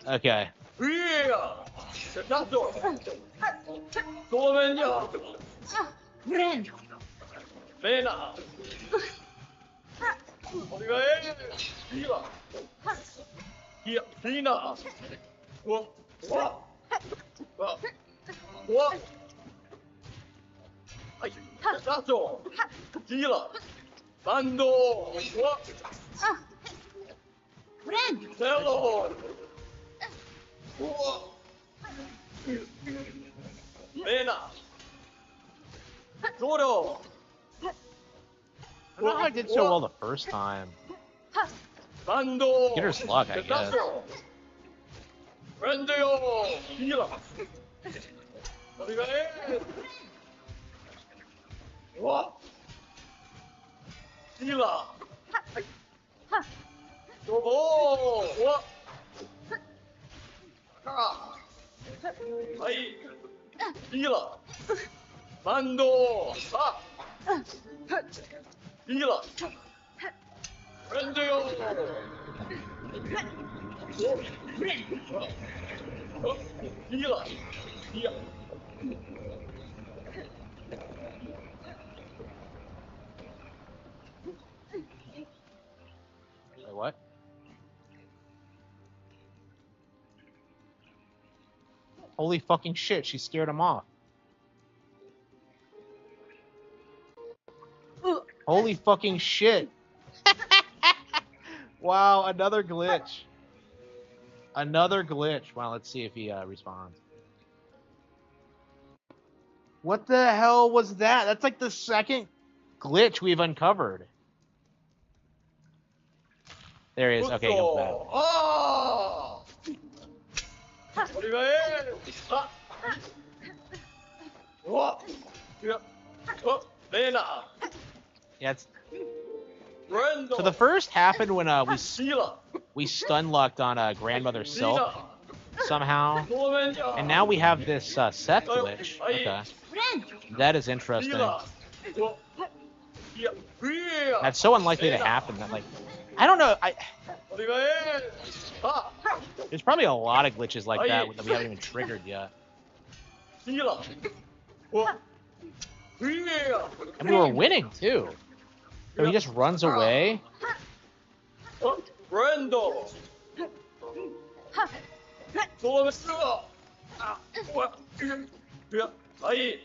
Okay. Via. Getato. Solomenya. Friend. Mena. Olivae. Hila. Hia. Hina. What? What? What? Getato. Hila. Bando. What? Friend. Hello. Mena. Zoro. I don't know how I did so well the first time. Bando. Beginner's luck, I guess. Rendio. Hila. Olivae. What? Hila. Dobo. What? Hai. Hila. Mando. Sa. Hila. Rendio. Hila. Hila. Wait, what? Holy fucking shit, she scared him off. Holy fucking shit. Wow, another glitch. Another glitch. Wow, let's see if he responds. What the hell was that? That's like the second glitch we've uncovered. There he is. Okay, he comes back. Oh! Olivae. Sa. What? Yeah. Oh, Mena. Yeah, it's... Rendo. So the first happened when Hila. we stun locked on grandmother Silk Hila. somehow, Solomenya. and now we have this Seth glitch. Okay, Friend. that is interesting. Hila. Oh. Yeah. Via. That's so unlikely to happen. That like, I don't know. Olivae. Sa. There's probably a lot of glitches like that that we haven't even triggered yet. Hila. Oh. Via. And we were winning too. So he just runs away. Oh. Rendo. Solomenya. What? Yeah. Hai.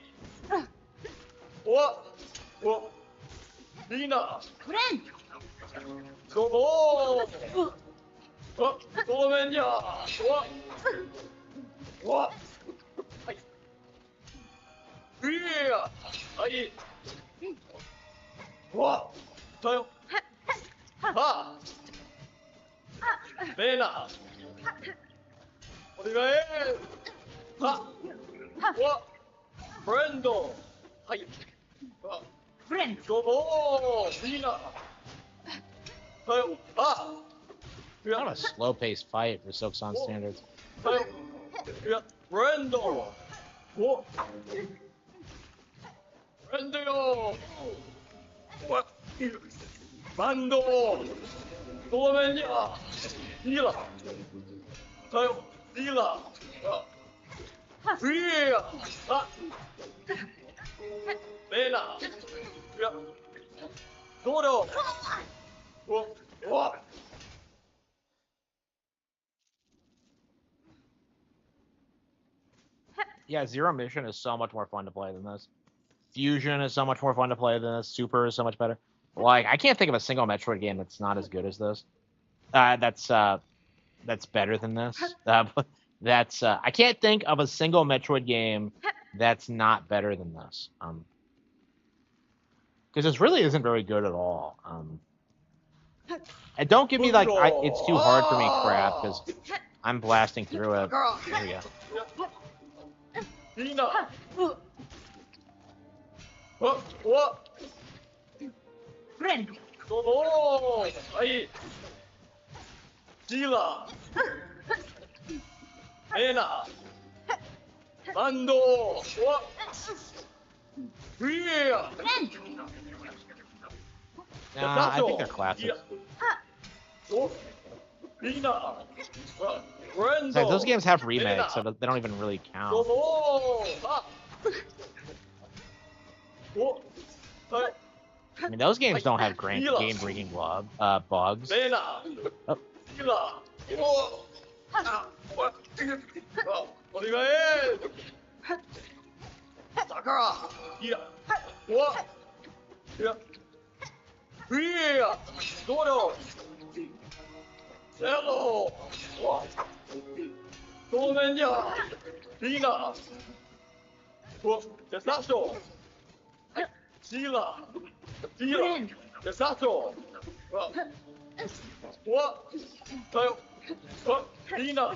What? What? Hina. Friend. Dobo. Oh, Solomenya. What? What? Hai. Via. Hai. What? Tayo. Ha. Mena. Olivae. Ha. What? Brendo. Hai. Ha. Friend. Dobo. Hina. Tayo. Ha. Kind of a slow-paced fight for Silkson standards. Tayo. Yeah. Brendo. What? Brendo. What? Bando. Solomenya. Hila. Tayo. Hila. Via. Ha. Mena. Yeah. Zoro. What? What? Yeah, Zero Mission is so much more fun to play than this. Fusion is so much more fun to play than this. Super is so much better. Like, I can't think of a single Metroid game that's not as good as this. That's better than this. I can't think of a single Metroid game that's not better than this. Because this really isn't very good at all. And don't give me like it's too hard for me crap because I'm blasting through it. There we go. Hina. What? Friend. Dobo. Hai. Hila. Mena. Bando. What? Yeah. Friend. Nah, I think they're classics. Oh, Nina. It's like those Brendo. games have remakes, so they don't even really count. I mean, those games don't have game-breaking bugs. Oh, お願いだからいやわいやいやどうよゼロわ当面じゃいいなわデサショシーラシーラデサショわだよわいいな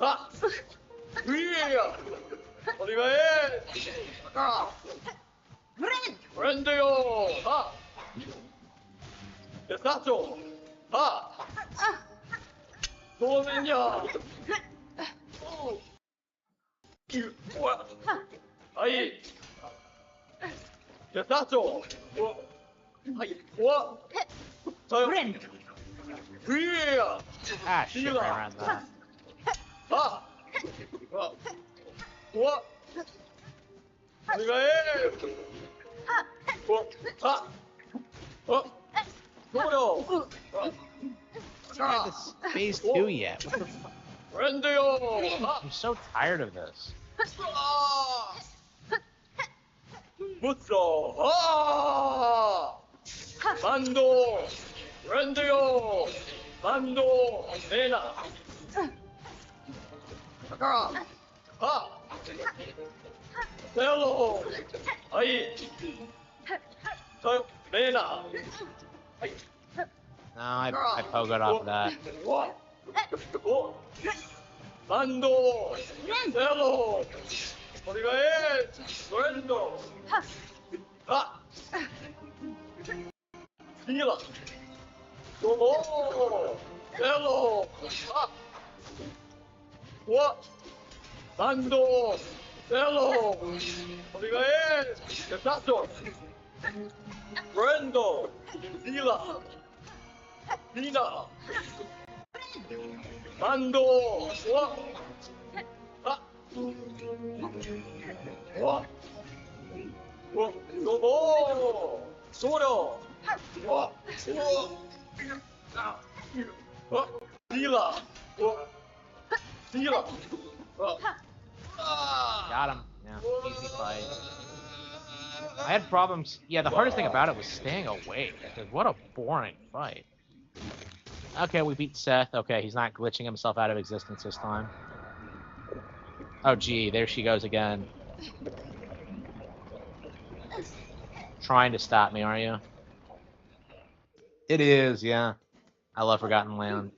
あいやお願いだから Friend. フレンドよあデサショあ当面じゃはいデサショはいわだよ Friend. いや ah, shit, right around that. あわわお願いああどうよ It's not this phase 2 yet. What the fuck? フレンドよあ I'm so tired of this. ブッソあバンドフレンドよバンドレーナだからあゼロはいレーナはい No, I pogoed off of that. おバンドゼロお願いフレンドあ次はどうもゼロあわバンドゼロお願いデサショフレンドディーラーディーナーバンドわあわわどうもそうよわわディーラーわディーラーわ Got him. Yeah, easy fight. I had problems. Yeah, the hardest thing about it was staying awake. Because what a boring fight. Okay, we beat Seth. Okay, he's not glitching himself out of existence this time. Oh, gee, there she goes again. Trying to stop me, are you? It is, yeah. I love Forgotten Land.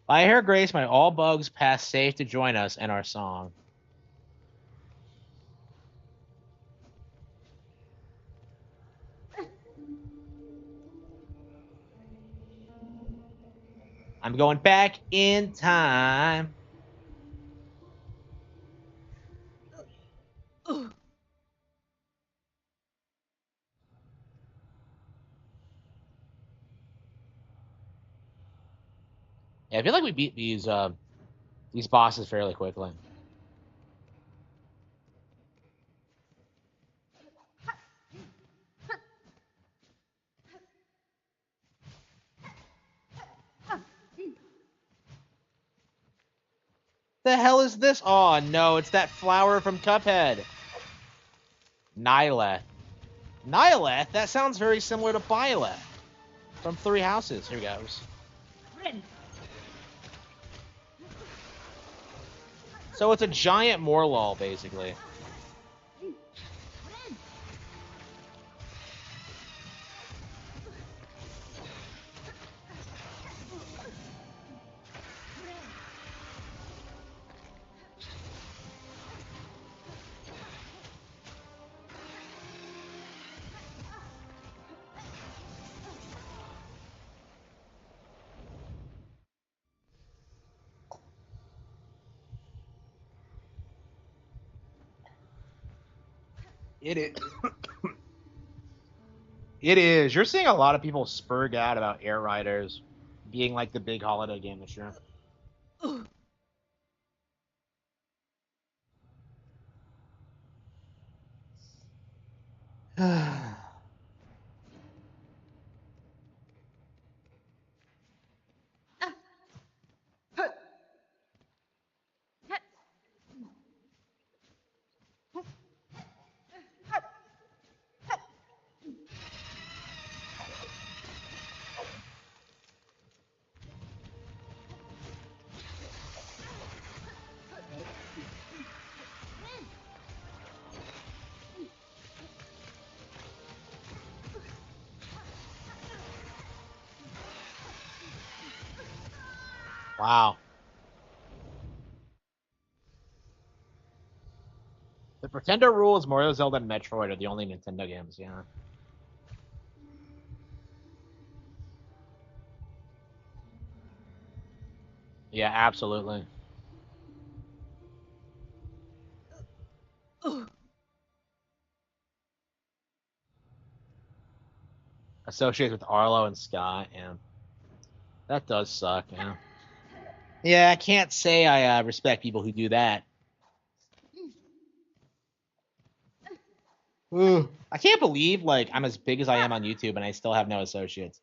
By her grace, may all bugs pass safe to join us in our song. I'm going back in time. Yeah, I feel like we beat these bosses fairly quickly. The hell is this? Oh no, it's that flower from Cuphead. Nihileth. Nihileth? That sounds very similar to Byleth from Three Houses. Here goes. Friend. So it's a giant Morlul, basically. It is. It is. You're seeing a lot of people spurg out about Air Riders being like the big holiday game this year. Wow. The Pretender rules, Mario, Zelda, and Metroid are the only Nintendo games, yeah. Yeah, absolutely. Associated with Arlo and Scott, yeah. That does suck, yeah. Yeah, I can't say I respect people who do that. I can't believe like I'm as big as I am on YouTube and I still have no associates.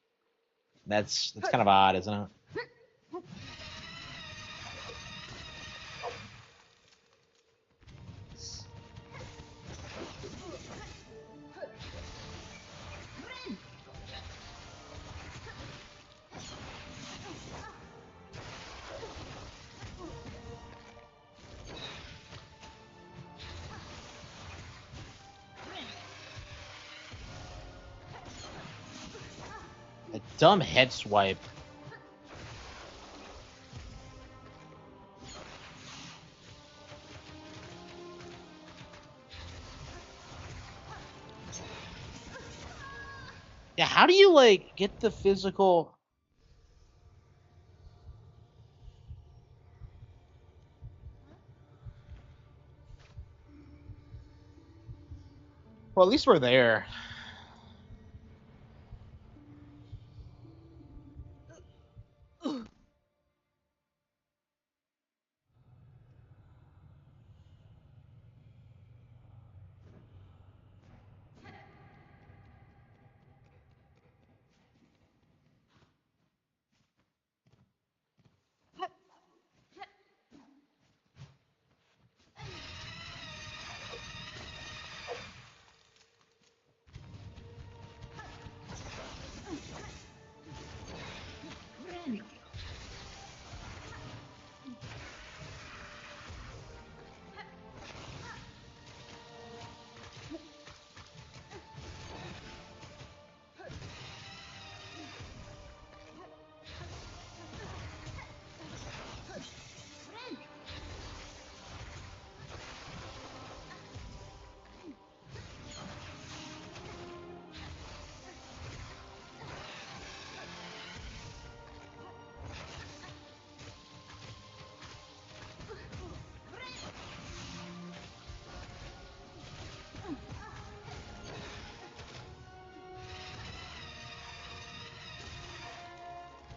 That's kind of odd, isn't it? A dumb head swipe. Yeah, how do you like get the physical? Well, at least we're there.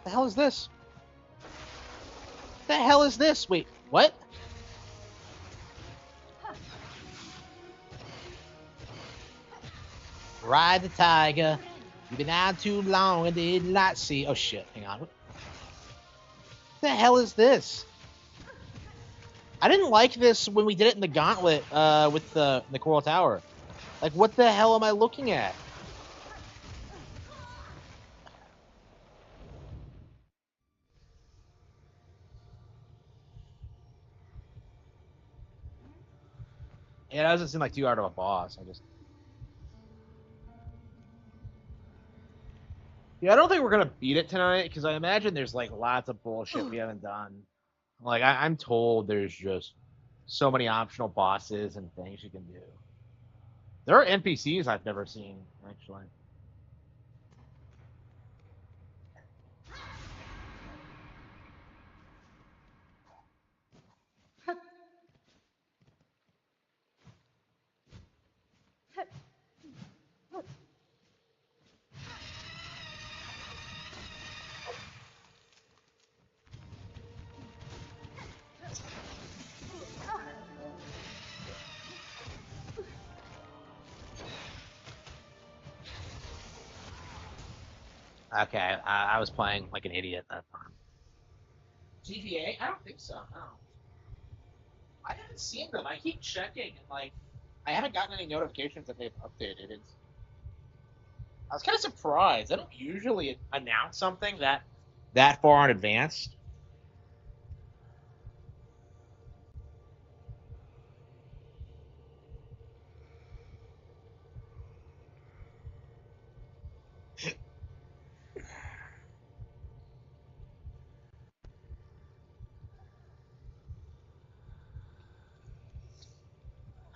The hell is this? The hell is this? Wait, what? Ride the tiger. You've been out too long and did not see. Oh shit! Hang on. What the hell is this? I didn't like this when we did it in the gauntlet with the Coral Tower. Like, what the hell am I looking at? Yeah, that doesn't seem like too hard of a boss. Yeah, I don't think we're gonna beat it tonight because I imagine there's like lots of bullshit we haven't done. Like I'm told there's just so many optional bosses and things you can do. There are NPCs I've never seen actually. Okay, I was playing like an idiot that time. GTA? I don't think so. No. I haven't seen them. I keep checking and like I haven't gotten any notifications that they've updated. I was kind of surprised. They don't usually announce something that far in advance.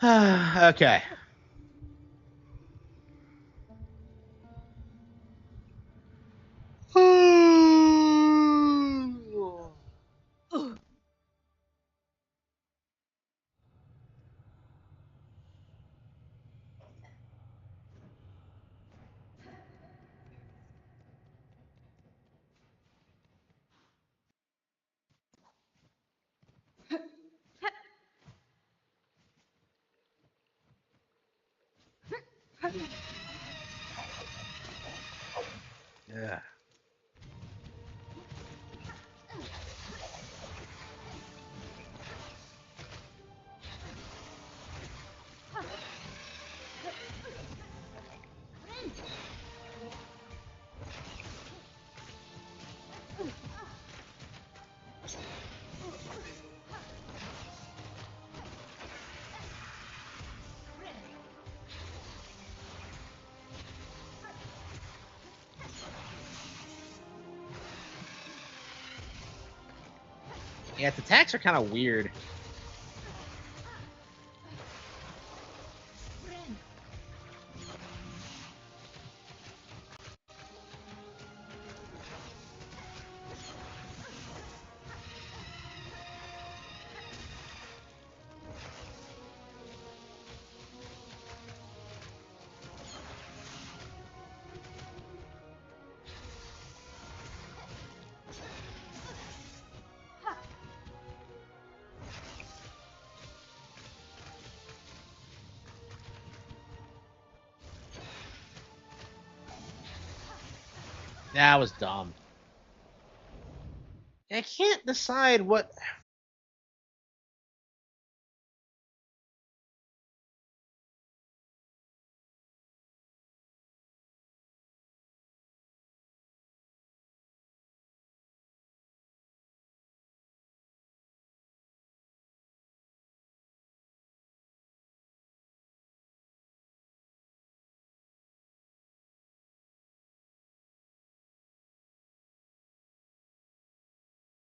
Okay. Yeah. Yeah, its attacks are kind of weird. That was dumb. I can't decide what